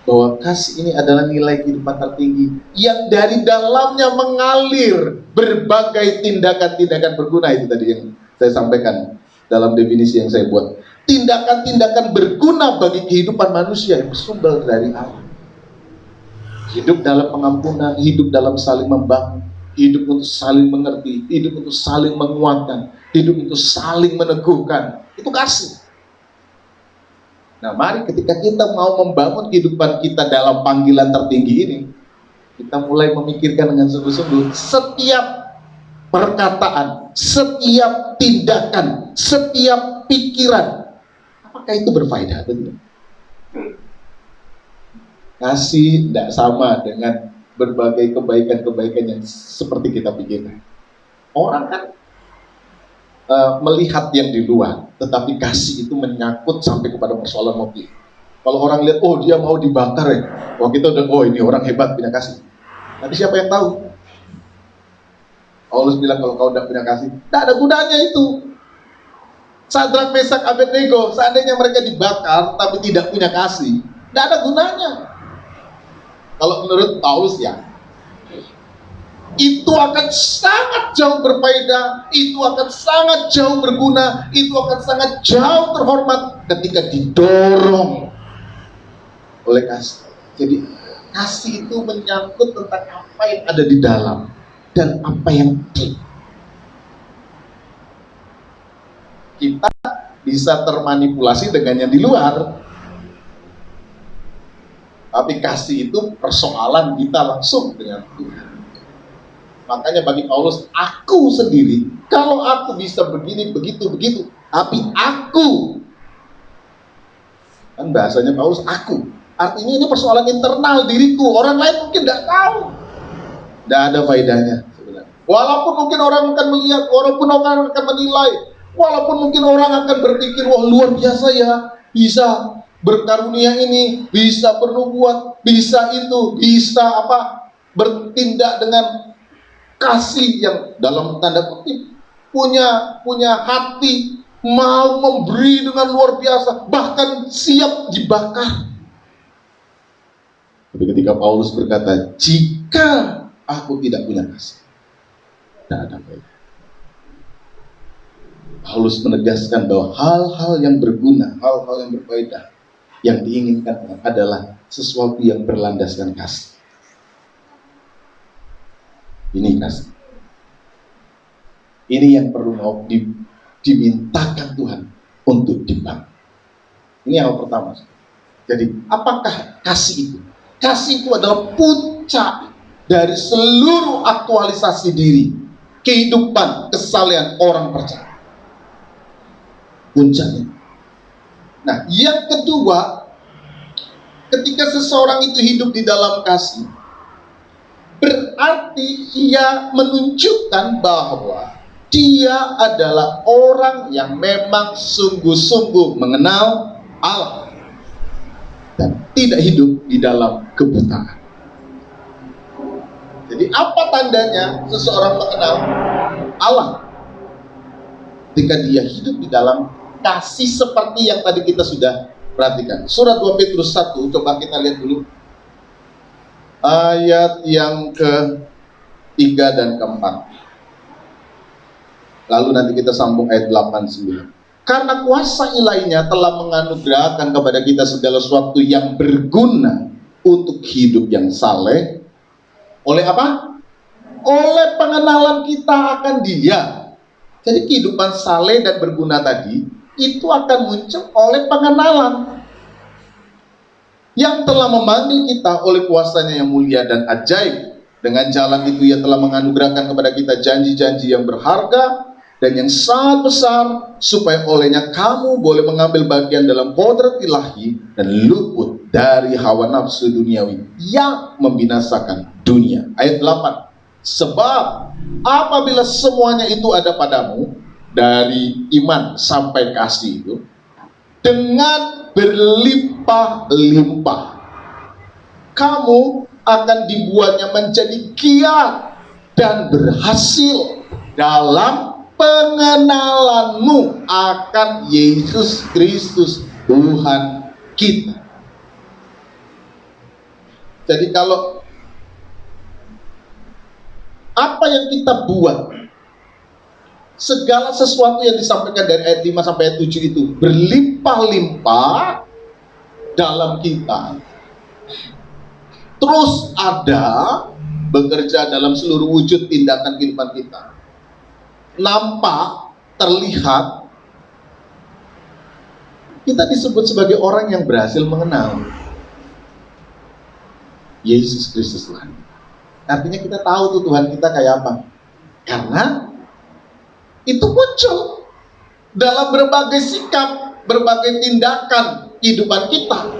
bahwa kasih ini adalah nilai kehidupan tertinggi yang dari dalamnya mengalir berbagai tindakan-tindakan berguna. Itu tadi yang saya sampaikan dalam definisi yang saya buat. Tindakan-tindakan berguna bagi kehidupan manusia yang bersumber dari Allah. Hidup dalam pengampunan, hidup dalam saling membangun, hidup untuk saling mengerti, hidup untuk saling menguatkan, hidup untuk saling meneguhkan. Itu kasih. Nah, mari ketika kita mau membangun kehidupan kita dalam panggilan tertinggi ini, kita mulai memikirkan dengan sungguh-sungguh setiap perkataan, setiap tindakan, setiap pikiran, apakah itu berfaedah atau tidak? Kasih tidak sama dengan berbagai kebaikan-kebaikan yang seperti kita pikirkan. Orang kan melihat yang di luar, tetapi kasih itu menyangkut sampai kepada persoalan motif. Kalau orang lihat, oh dia mau dibakar ya, wah kita udah, oh ini orang hebat punya kasih. Tapi siapa yang tahu? Paulus bilang kalau kau tidak punya kasih, tidak ada gunanya itu. Sadrak, Mesak, Abednego, seandainya mereka dibakar tapi tidak punya kasih, tidak ada gunanya. Kalau menurut Paulus ya, itu akan sangat jauh berfaedah, itu akan sangat jauh berguna, itu akan sangat jauh terhormat ketika didorong oleh kasih. Jadi kasih itu menyangkut tentang apa yang ada di dalam dan apa yang kita bisa termanipulasi dengan yang di luar. Tapi kasih itu persoalan kita langsung dengan Tuhan. Makanya bagi Paulus, aku sendiri, kalau aku bisa begini, begitu, tapi aku, kan bahasanya Paulus, aku, artinya ini persoalan internal diriku, orang lain mungkin tidak tahu, tidak ada faedahnya sebenarnya. Walaupun mungkin orang akan melihat, walaupun orang akan menilai, walaupun mungkin orang akan berpikir, wah luar biasa ya, bisa berkarunia ini, bisa bernubuat, bisa itu, bisa apa, bertindak dengan kasih yang dalam tanda kutip punya hati, mau memberi dengan luar biasa, bahkan siap dibakar. Tapi ketika Paulus berkata, jika aku tidak punya kasih, tidak ada faedah. Paulus menegaskan bahwa hal-hal yang berguna, hal-hal yang berfaedah, yang diinginkan adalah sesuatu yang berlandaskan kasih. Ini kasih. Ini yang perlu dimintakan Tuhan untuk dibangun. Ini yang pertama. Jadi, apakah kasih itu? Kasih itu adalah puncak dari seluruh aktualisasi diri, kehidupan, kesalehan orang percaya. puncaknya. Nah, yang kedua, ketika seseorang itu hidup di dalam kasih, berarti ia menunjukkan bahwa dia adalah orang yang memang sungguh-sungguh mengenal Allah dan tidak hidup di dalam kebutaan. Jadi apa tandanya seseorang mengenal Allah? Ketika dia hidup di dalam kasih seperti yang tadi kita sudah perhatikan. Surat 2 Petrus 1, coba kita lihat dulu ayat yang ke-3 dan ke-4. Lalu nanti kita sambung ayat 8-9. Karena kuasa ilahnya telah menganugerahkan kepada kita segala sesuatu yang berguna untuk hidup yang saleh. Oleh apa? Oleh pengenalan kita akan Dia. Jadi kehidupan saleh dan berguna tadi itu akan muncul oleh pengenalan. Yang telah memanggil kita oleh kuasanya yang mulia dan ajaib. Dengan jalan itu Ia telah menganugerahkan kepada kita janji-janji yang berharga dan yang sangat besar, supaya olehnya kamu boleh mengambil bagian dalam kodrat ilahi dan luput dari hawa nafsu duniawi yang membinasakan dunia. Ayat 8. Sebab apabila semuanya itu ada padamu, dari iman sampai kasih itu, dengan berlimpah-limpah, kamu akan dibuatnya menjadi giat dan berhasil dalam pengenalanmu akan Yesus Kristus Tuhan kita. Jadi kalau apa yang kita buat, segala sesuatu yang disampaikan dari ayat 5 sampai ayat 7 itu berlimpah-limpah dalam kita, terus ada bekerja dalam seluruh wujud tindakan kehidupan kita, nampak, terlihat, kita disebut sebagai orang yang berhasil mengenal Yesus Kristus Tuhan. Artinya kita tahu tuh Tuhan kita kayak apa. Karena itu muncul dalam berbagai sikap, berbagai tindakan kehidupan kita.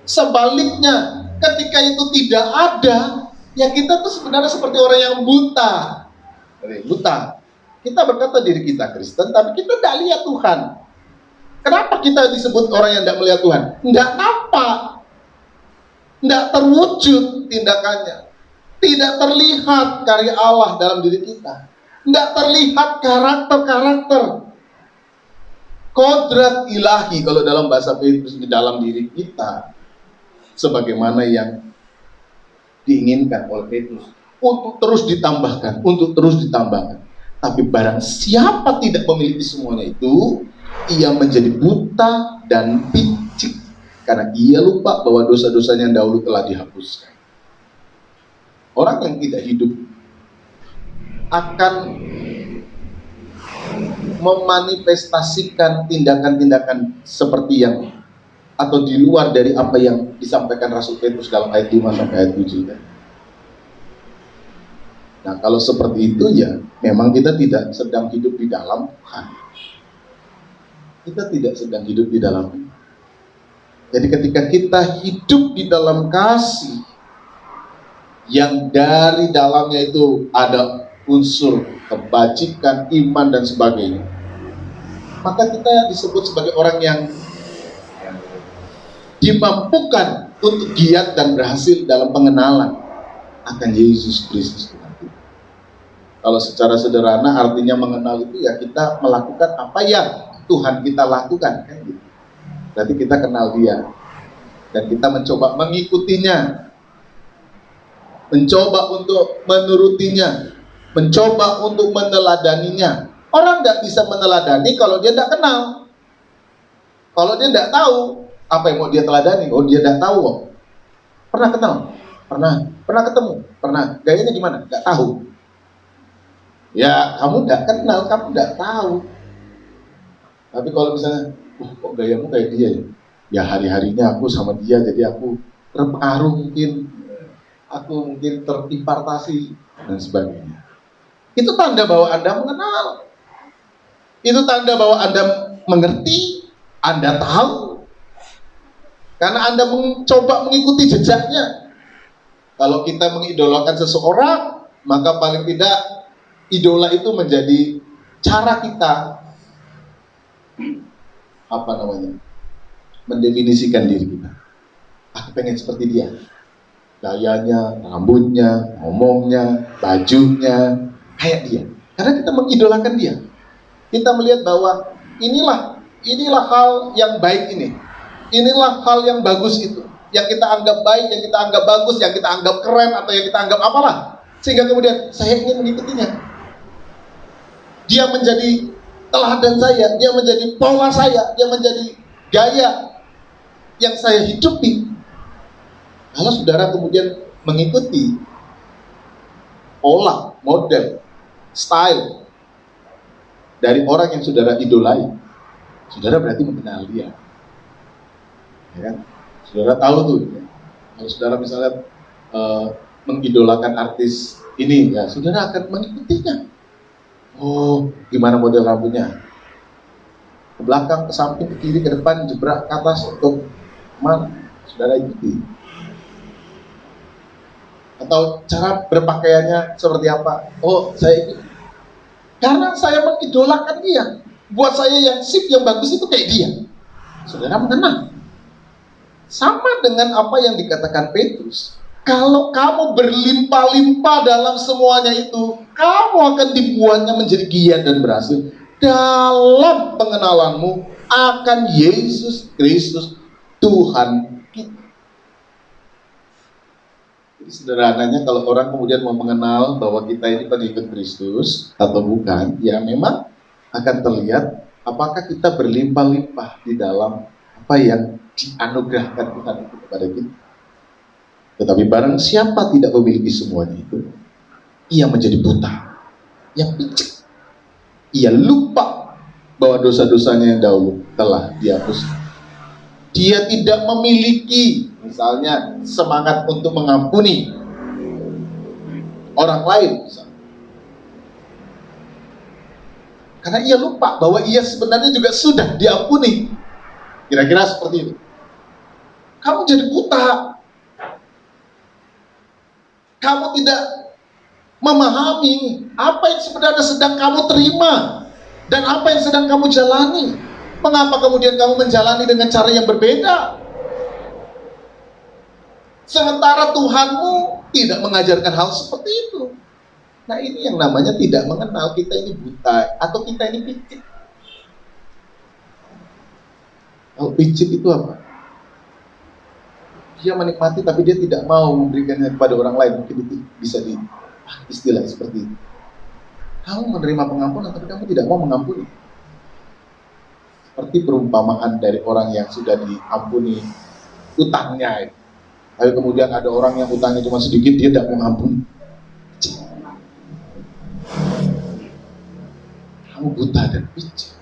Sebaliknya, ketika itu tidak ada, ya kita tuh sebenarnya seperti orang yang buta. Buta. Kita berkata diri kita Kristen, tapi kita tidak lihat Tuhan. Kenapa kita disebut orang yang tidak melihat Tuhan? Tidak nampak, tidak terwujud tindakannya, tidak terlihat karya Allah dalam diri kita, tidak terlihat karakter-karakter kodrat ilahi kalau dalam bahasa Petrus di dalam diri kita, sebagaimana yang diinginkan oleh Petrus untuk terus ditambahkan, untuk terus ditambahkan. Tapi barang siapa tidak memiliki semuanya itu, ia menjadi buta dan picik, karena ia lupa bahwa dosa-dosanya yang dahulu telah dihapuskan. Orang yang tidak hidup akan memanifestasikan tindakan-tindakan seperti yang, atau di luar dari apa yang disampaikan Rasul Petrus dalam ayat 5 sampai ayat 7. Nah, kalau seperti itu ya memang kita tidak sedang hidup di dalam Tuhan. Kita tidak sedang hidup di dalam Tuhan. Jadi ketika kita hidup di dalam kasih yang dari dalamnya itu ada unsur kebajikan, iman dan sebagainya, maka kita disebut sebagai orang yang dimampukan untuk giat dan berhasil dalam pengenalan akan Yesus Kristus. Kalau secara sederhana artinya mengenal itu ya kita melakukan apa yang Tuhan kita lakukan, kan gitu. Berarti kita kenal Dia dan kita mencoba mengikutinya, mencoba untuk menurutinya, mencoba untuk meneladaninya. Orang tidak bisa meneladani kalau dia tidak kenal. Kalau dia tidak tahu apa yang mau dia teladani, oh dia tidak tahu kok. Pernah kenal? Pernah ketemu? Pernah. Gayanya gimana? Tidak tahu. Ya kamu tidak kenal, kamu tidak tahu. Tapi kalau misalnya, kok gayamu kayak dia ya? Ya hari-harinya aku sama dia, jadi aku terpengaruh mungkin, aku mungkin terimpartasi dan sebagainya. Itu tanda bahwa Anda mengenal. Itu tanda bahwa Anda mengerti, Anda tahu, karena Anda mencoba mengikuti jejaknya. Kalau kita mengidolakan seseorang, maka paling tidak idola itu menjadi cara kita mendefinisikan diri kita. Aku pengen seperti dia, gayanya, rambutnya, ngomongnya, bajunya, kayak dia. Karena kita mengidolakan dia. Kita melihat bahwa inilah hal yang baik ini. Inilah hal yang bagus itu. Yang kita anggap baik, yang kita anggap bagus, yang kita anggap keren, atau yang kita anggap apalah. Sehingga kemudian saya ingin mengikutinya. Dia menjadi teladan saya, dia menjadi pola saya, dia menjadi gaya yang saya hidupi. Kalau saudara kemudian mengikuti pola, model, style dari orang yang saudara idolai, saudara berarti mengenal dia. Ya kan? Saudara tahu tuh, ya. Kalau saudara misalnya mengidolakan artis ini, ya saudara akan mengikutinya. Oh, gimana model rambutnya? Ke belakang, ke samping, ke kiri, ke depan, jebrak, ke atas, ke mana? Saudara ikuti. Atau cara berpakaiannya seperti apa? Oh, saya ikuti. Karena saya mengidolakan dia. Buat saya yang sip, yang bagus itu kayak dia. Saudara mengenal. Sama dengan apa yang dikatakan Petrus. Kalau kamu berlimpah-limpah dalam semuanya itu, kamu akan dibuatnya menjadi giat dan berhasil dalam pengenalanmu akan Yesus Kristus Tuhan kita. Jadi sederhananya kalau orang kemudian mau mengenal bahwa kita ini pengikut Kristus atau bukan, ya memang akan terlihat apakah kita berlimpah-limpah di dalam apa yang dianugerahkan Tuhan itu kepada kita. Tetapi barang siapa tidak memiliki semuanya itu, ia menjadi buta, yang picik. Ia lupa bahwa dosa-dosanya yang dahulu telah dihapus. Dia tidak memiliki, misalnya, semangat untuk mengampuni orang lain, misalnya. Karena ia lupa bahwa ia sebenarnya juga sudah diampuni. Kira-kira seperti itu. Kamu jadi buta. Kamu tidak memahami apa yang sebenarnya sedang kamu terima dan apa yang sedang kamu jalani. Mengapa kemudian kamu menjalani dengan cara yang berbeda? Sementara Tuhanmu tidak mengajarkan hal seperti itu. Nah, ini yang namanya tidak mengenal. Kita ini buta atau kita ini picik. Kalau picik itu apa? Dia menikmati tapi dia tidak mau memberikannya kepada orang lain. Mungkin itu bisa istilah seperti itu. Kamu menerima pengampunan tapi kamu tidak mau mengampuni. Seperti perumpamaan dari orang yang sudah diampuni utangnya. Lalu kemudian ada orang yang utangnya cuma sedikit, dia tidak mau mengampuni. Kamu buta dan picik.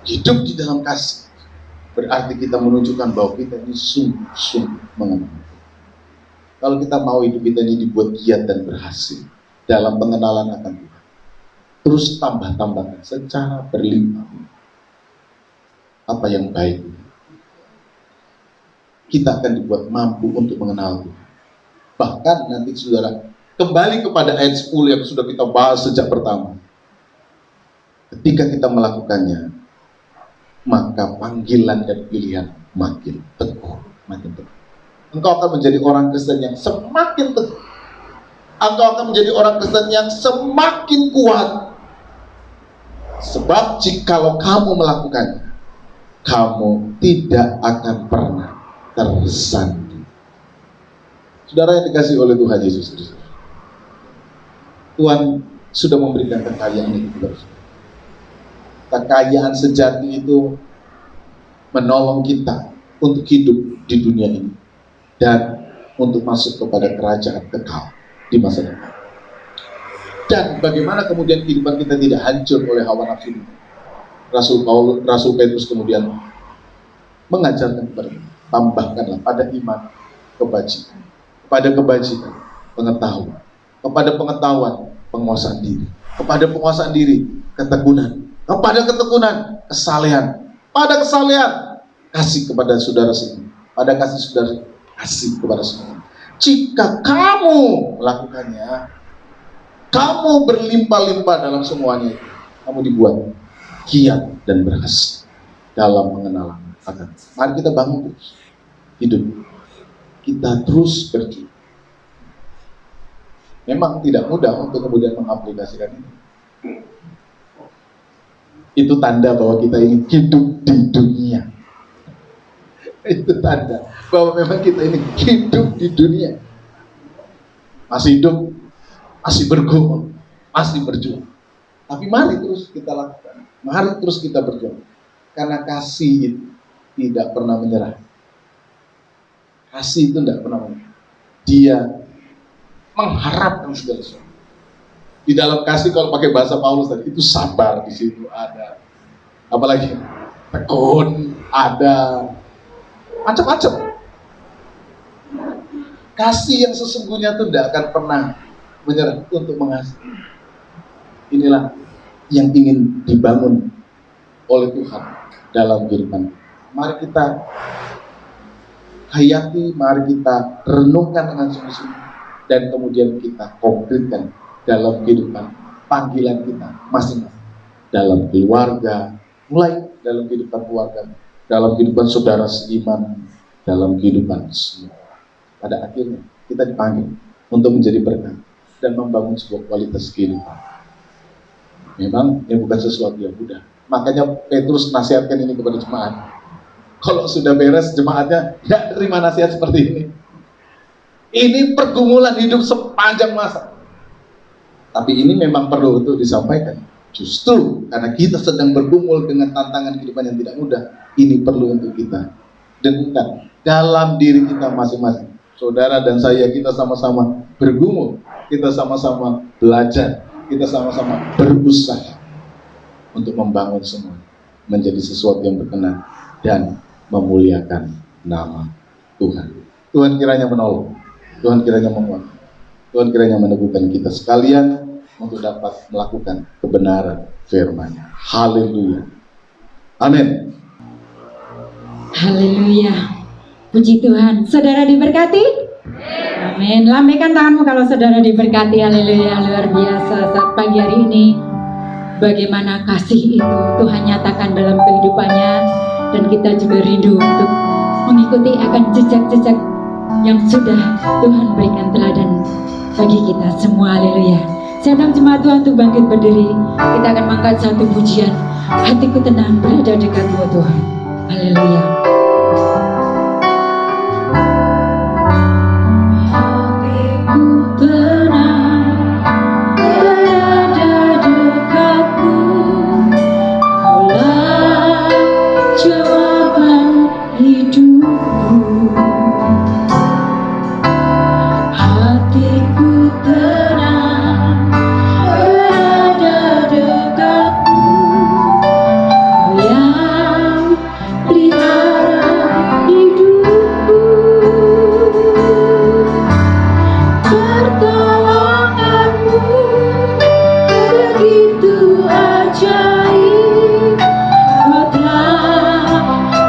Hidup di dalam kasih berarti kita menunjukkan bahwa kita ini sungguh-sungguh mengenal. Kalau kita mau hidup kita ini dibuat giat dan berhasil dalam pengenalan akan Tuhan, terus tambah-tambahkan secara berlimpah apa yang baik. Kita akan dibuat mampu untuk mengenal Tuhan. Bahkan nanti saudara kembali kepada ayat 10 yang sudah kita bahas sejak pertama. Ketika kita melakukannya, maka panggilan dan pilihan makin teguh, makin teguh. Engkau akan menjadi orang Kristen yang semakin teguh. Engkau akan menjadi orang Kristen yang semakin kuat. Sebab jikalau kamu melakukannya, kamu tidak akan pernah tersandung. Saudara yang dikasihi oleh Tuhan Yesus Kristus, Tuhan sudah memberikan kekayaan itu kepada kita. Kekayaan sejati itu menolong kita untuk hidup di dunia ini dan untuk masuk kepada kerajaan kekal di masa depan. Dan bagaimana kemudian kehidupan kita tidak hancur oleh hawa nafsu ini? Rasul Petrus kemudian mengajarkan kepada kita, tambahkanlah pada iman kebajikan, pada kebajikan pengetahuan, kepada pengetahuan penguasaan diri, kepada penguasaan diri ketekunan, Pada ketekunan, kesalehan. Pada kesalehan, kasih kepada saudara semua. Pada kasih saudara, kasih kepada semua. Jika kamu melakukannya, kamu berlimpah-limpah dalam semuanya. Kamu dibuat giat dan berhasil dalam mengenal akan. Mari kita bangun terus hidup. Kita terus berjuang. Memang tidak mudah untuk kemudian mengaplikasikan ini. Itu tanda bahwa kita ini hidup di dunia. Itu tanda bahwa memang kita ini hidup di dunia. Masih hidup, masih bergumul, masih berjuang. Tapi mari terus kita lakukan. Mari terus kita berjuang. Karena kasih itu tidak pernah menyerah. Kasih itu tidak pernah menyerah. Dia mengharapkan segala sesuatu. Di dalam kasih, kalau pakai bahasa Paulus tadi, itu sabar di situ ada. Apalagi tekun, ada macam-macam. Kasih yang sesungguhnya itu tidak akan pernah menyerah untuk mengasihi. Inilah yang ingin dibangun oleh Tuhan dalam kehidupan. Mari kita hayati, mari kita renungkan dengan sungguh-sungguh, dan kemudian kita konkretkan dalam kehidupan panggilan kita masing-masing. Dalam keluarga, mulai dalam kehidupan keluarga, dalam kehidupan saudara seiman, dalam kehidupan semua. Pada akhirnya kita dipanggil untuk menjadi berkat dan membangun sebuah kualitas kehidupan. Memang ini bukan sesuatu yang mudah. Makanya Petrus nasihatkan ini kepada jemaat. Kalau sudah beres jemaatnya, tidak terima nasihat seperti ini. Ini pergumulan hidup sepanjang masa. Tapi ini memang perlu untuk disampaikan. Justru karena kita sedang bergumul dengan tantangan kehidupan yang tidak mudah, ini perlu untuk kita dengarkan dalam diri kita masing-masing. Saudara dan saya, kita sama-sama bergumul, kita sama-sama belajar, kita sama-sama berusaha untuk membangun semua menjadi sesuatu yang berkenan dan memuliakan nama Tuhan. Tuhan kiranya menolong, Tuhan kiranya menguatkan, Tuhan kiranya meneguhkan kita sekalian untuk dapat melakukan kebenaran firman-Nya. Haleluya. Amin. Haleluya. Puji Tuhan. Saudara diberkati? Amin. Lambaikan tanganmu kalau saudara diberkati. Haleluya. Luar biasa saat pagi hari ini. Bagaimana kasih itu Tuhan nyatakan dalam kehidupannya. Dan kita juga rindu untuk mengikuti akan jejak-jejak yang sudah Tuhan berikan teladan bagi kita semua. Haleluya. Saya undang jemaat Tuhan untuk bangkit berdiri. Kita akan mengangkat satu pujian. Hatiku tenang berada dekat-Mu Tuhan. Haleluya.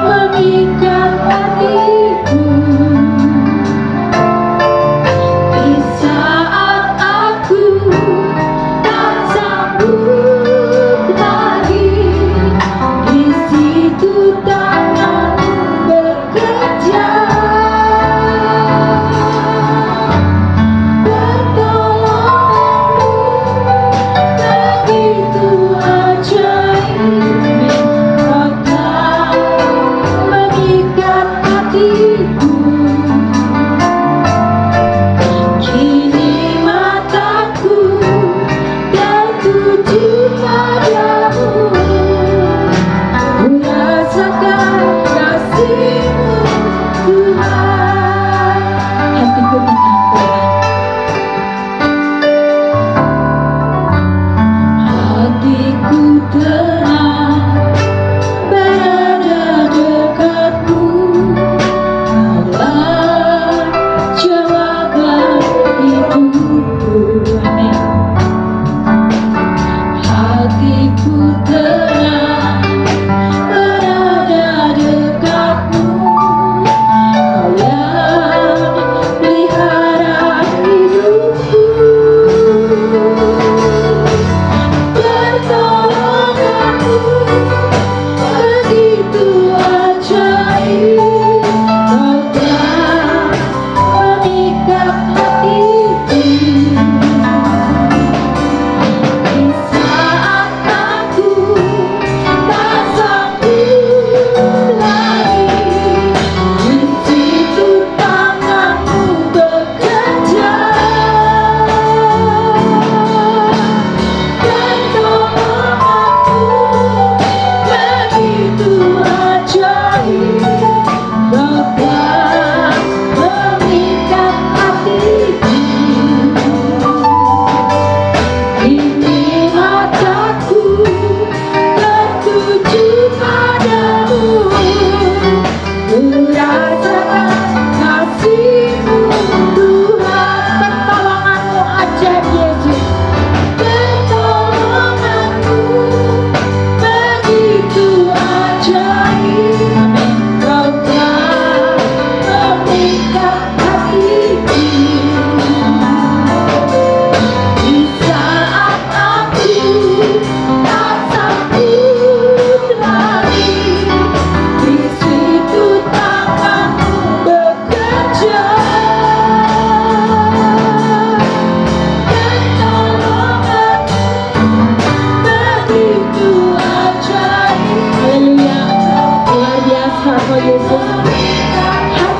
Mengikat hatiku.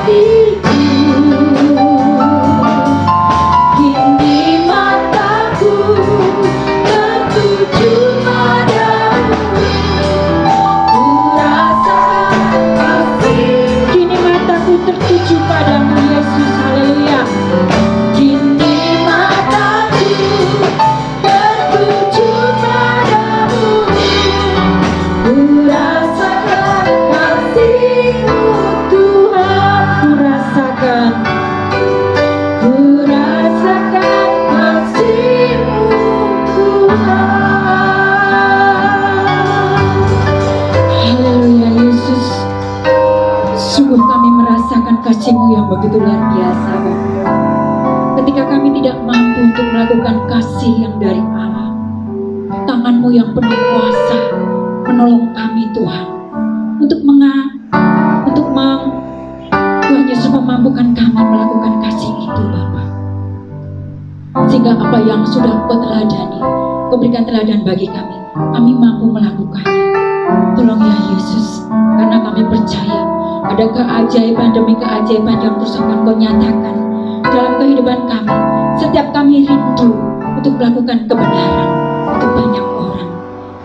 Kini mataku tertuju padamu, ku rasakan kasih. Kini mataku tertuju padamu Yesus, haleluya. Kini mataku tertuju padamu, ku rasakan kasih-Mu Tuhan. Ku rasakan kasih-Mu Tuhan. Haleluya Yesus. Sungguh kami merasakan kasih-Mu yang begitu luar biasa, Bapa. Ketika kami tidak mampu untuk melakukan kasih yang dari Allah, tangan-Mu yang penuh kuasa menolong kami Tuhan untuk Tuhan Yesus memampukan kami melakukan kasih itu, Bapa. Sehingga apa yang sudah Engkau teladani, Engkau berikan teladan bagi kami mampu melakukannya. Tolong ya Yesus, karena kami percaya ada keajaiban demi keajaiban yang terus akan Kau nyatakan dalam kehidupan kami. Setiap kami rindu untuk melakukan kebenaran untuk banyak orang.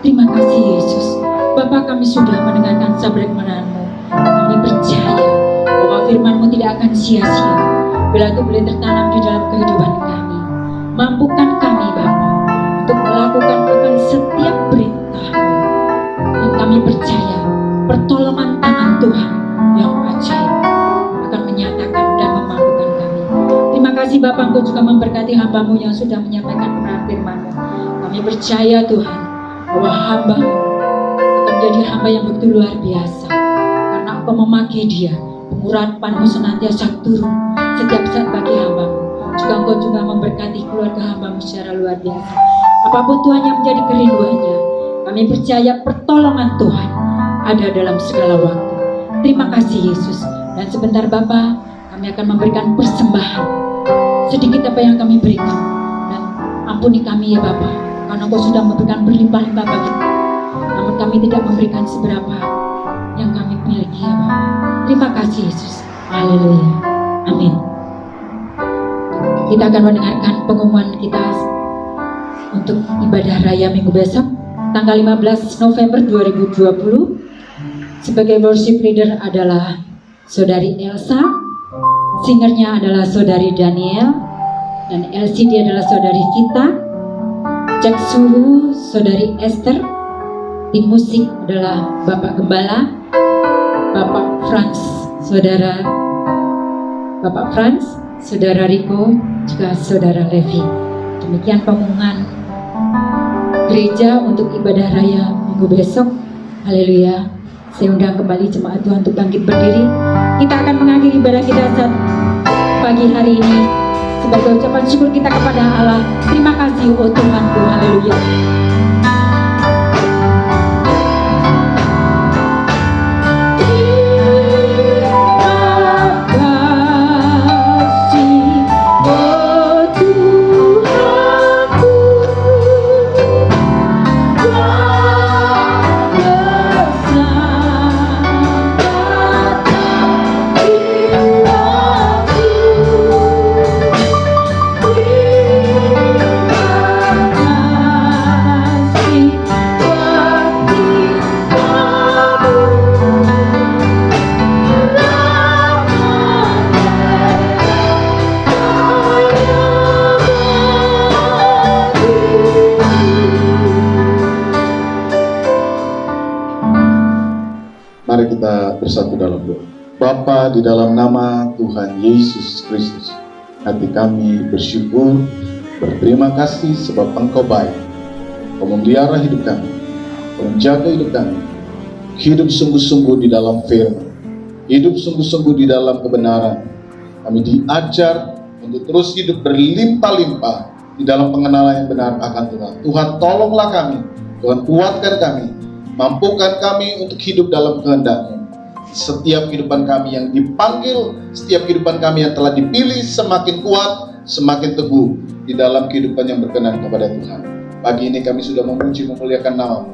Terima kasih Yesus. Bapa, kami sudah mendengarkan sabda kebenaran-Mu. Kami percaya bahwa firman-Mu tidak akan sia-sia bila itu boleh tertanam di dalam kehidupan kami. Mampukan kami Bapa untuk melakukan akan setiap perintah-Mu. Dan kami percaya pertolongan tangan Tuhan yang ajaib akan menyatakan dan memampukan kami. Terima kasih Bapa, Engkau juga memberkati hamba-Mu yang sudah menyampaikan kebenaran firman-Mu. Kami percaya Tuhan bahwa hamba-Mu akan menjadi hamba yang begitu luar biasa, karena Engkau memakai dia. Pengurapan-Mu senantiasa turun setiap saat bagi hamba-Mu. Juga Engkau juga memberkati keluarga hamba-Mu secara luar biasa. Apapun Tuhan yang menjadi kerinduannya, kami percaya pertolongan Tuhan ada dalam segala waktu. Terima kasih Yesus. Dan sebentar Bapa, kami akan memberikan persembahan sedikit apa yang kami berikan. Dan ampuni kami ya Bapa, karena Engkau sudah memberikan berlimpah-limpah bagi kami. Namun kami tidak memberikan seberapa yang kami miliki ya Bapa. Terima kasih Yesus. Haleluya. Amin. Kita akan mendengarkan pengumuman kita untuk ibadah raya minggu besok, tanggal 15 November 2020. Sebagai worship leader adalah Saudari Elsa, singernya adalah Saudari Daniel, dan LCD adalah Saudari Vita, cek suhu Saudari Esther, tim musik adalah Bapak Gembala, Bapak Franz, Saudara Riko, juga Saudara Levi. Demikian pengumuman gereja untuk ibadah raya minggu besok. Haleluya. Saya undang kembali jemaat Tuhan untuk bangkit berdiri. Kita akan mengakhiri ibadah kita saat pagi hari ini sebagai ucapan syukur kita kepada Allah. Terima kasih oh Tuhanku. Haleluya. Mari kita bersatu dalam doa. Bapa, di dalam nama Tuhan Yesus Kristus, hati kami bersyukur, berterima kasih sebab Engkau baik. Engkau memelihara hidup kami, Engkau menjaga hidup kami, hidup sungguh-sungguh di dalam firman, hidup sungguh-sungguh di dalam kebenaran. Kami diajar untuk terus hidup berlimpah-limpah di dalam pengenalan yang benar akan Tuhan. Tuhan, tolonglah kami, Tuhan kuatkan kami, mampukan kami untuk hidup dalam kehendak-Mu. Setiap kehidupan kami yang dipanggil, setiap kehidupan kami yang telah dipilih semakin kuat, semakin teguh di dalam kehidupan yang berkenan kepada Tuhan. Pagi ini kami sudah memuji memuliakan nama-Mu.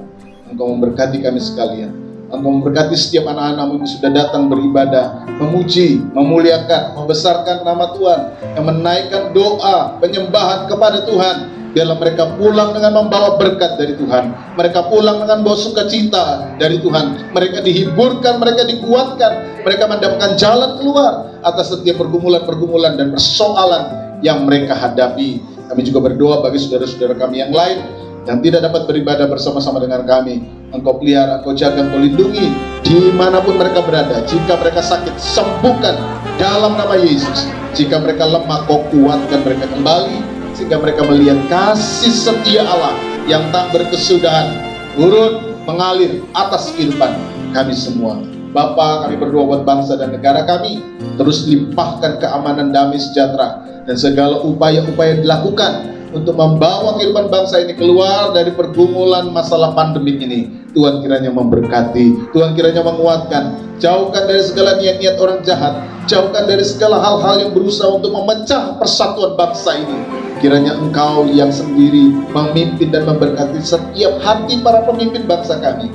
Engkau memberkati kami sekalian. Engkau memberkati setiap anak-anak-Mu yang sudah datang beribadah, memuji, memuliakan, membesarkan nama Tuhan, yang menaikkan doa, penyembahan kepada Tuhan. Biarlah mereka pulang dengan membawa berkat dari Tuhan. Mereka pulang dengan bawa sukacita dari Tuhan. Mereka dihiburkan, mereka dikuatkan, mereka mendapatkan jalan keluar atas setiap pergumulan-pergumulan dan persoalan yang mereka hadapi. Kami juga berdoa bagi saudara-saudara kami yang lain yang tidak dapat beribadah bersama-sama dengan kami. Engkau pelihara, Engkau jaga, Engkau lindungi dimanapun mereka berada. Jika mereka sakit, sembuhkan dalam nama Yesus. Jika mereka lemah, Kau kuatkan mereka kembali, sehingga mereka melihat kasih setia Allah yang tak berkesudahan turun mengalir atas kehidupan kami semua. Bapa, kami berdoa buat bangsa dan negara kami, terus limpahkan keamanan, damai, sejahtera, dan segala upaya-upaya dilakukan untuk membawa kehidupan bangsa ini keluar dari pergumulan masalah pandemik ini. Tuhan kiranya memberkati, Tuhan kiranya menguatkan, jauhkan dari segala niat-niat orang jahat, jauhkan dari segala hal-hal yang berusaha untuk memecah persatuan bangsa ini. Kiranya Engkau yang sendiri memimpin dan memberkati setiap hati para pemimpin bangsa kami,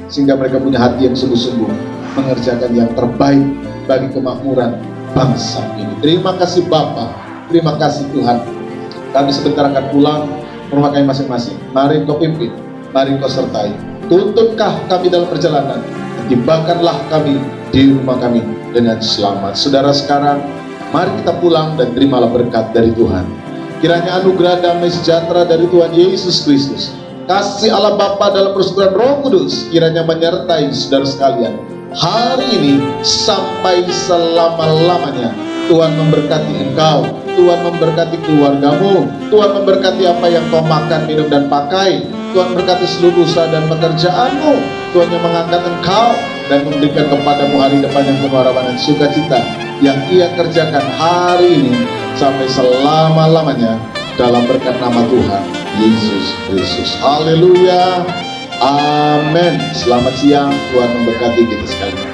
sehingga mereka punya hati yang sungguh-sungguh mengerjakan yang terbaik bagi kemakmuran bangsa ini. Terima kasih Bapa, terima kasih Tuhan. Kami sebentar akan pulang ke rumah kami masing-masing. Mari Engkau pimpin, mari Engkau sertai. Tuntunkah kami dalam perjalanan, dan tibakanlah kami di rumah kami dengan selamat. Saudara sekarang, mari kita pulang dan terimalah berkat dari Tuhan. Kiranya anugerah damai sejahtera dari Tuhan Yesus Kristus, kasih Allah Bapa dalam persekutuan Roh Kudus, kiranya menyertai saudara sekalian hari ini sampai selama-lamanya. Tuhan memberkati engkau, Tuhan memberkati keluargamu, Tuhan memberkati apa yang kau makan, minum, dan pakai. Tuhan memberkati seluruh usaha dan pekerjaanmu. Tuhan yang mengangkat engkau dan memberikan kepadamu hari depan yang penuh harapan dan sukacita yang Ia kerjakan hari ini sampai selama-lamanya dalam berkat nama Tuhan Yesus Kristus. Haleluya, amin. Selamat siang, Tuhan memberkati kita sekalian.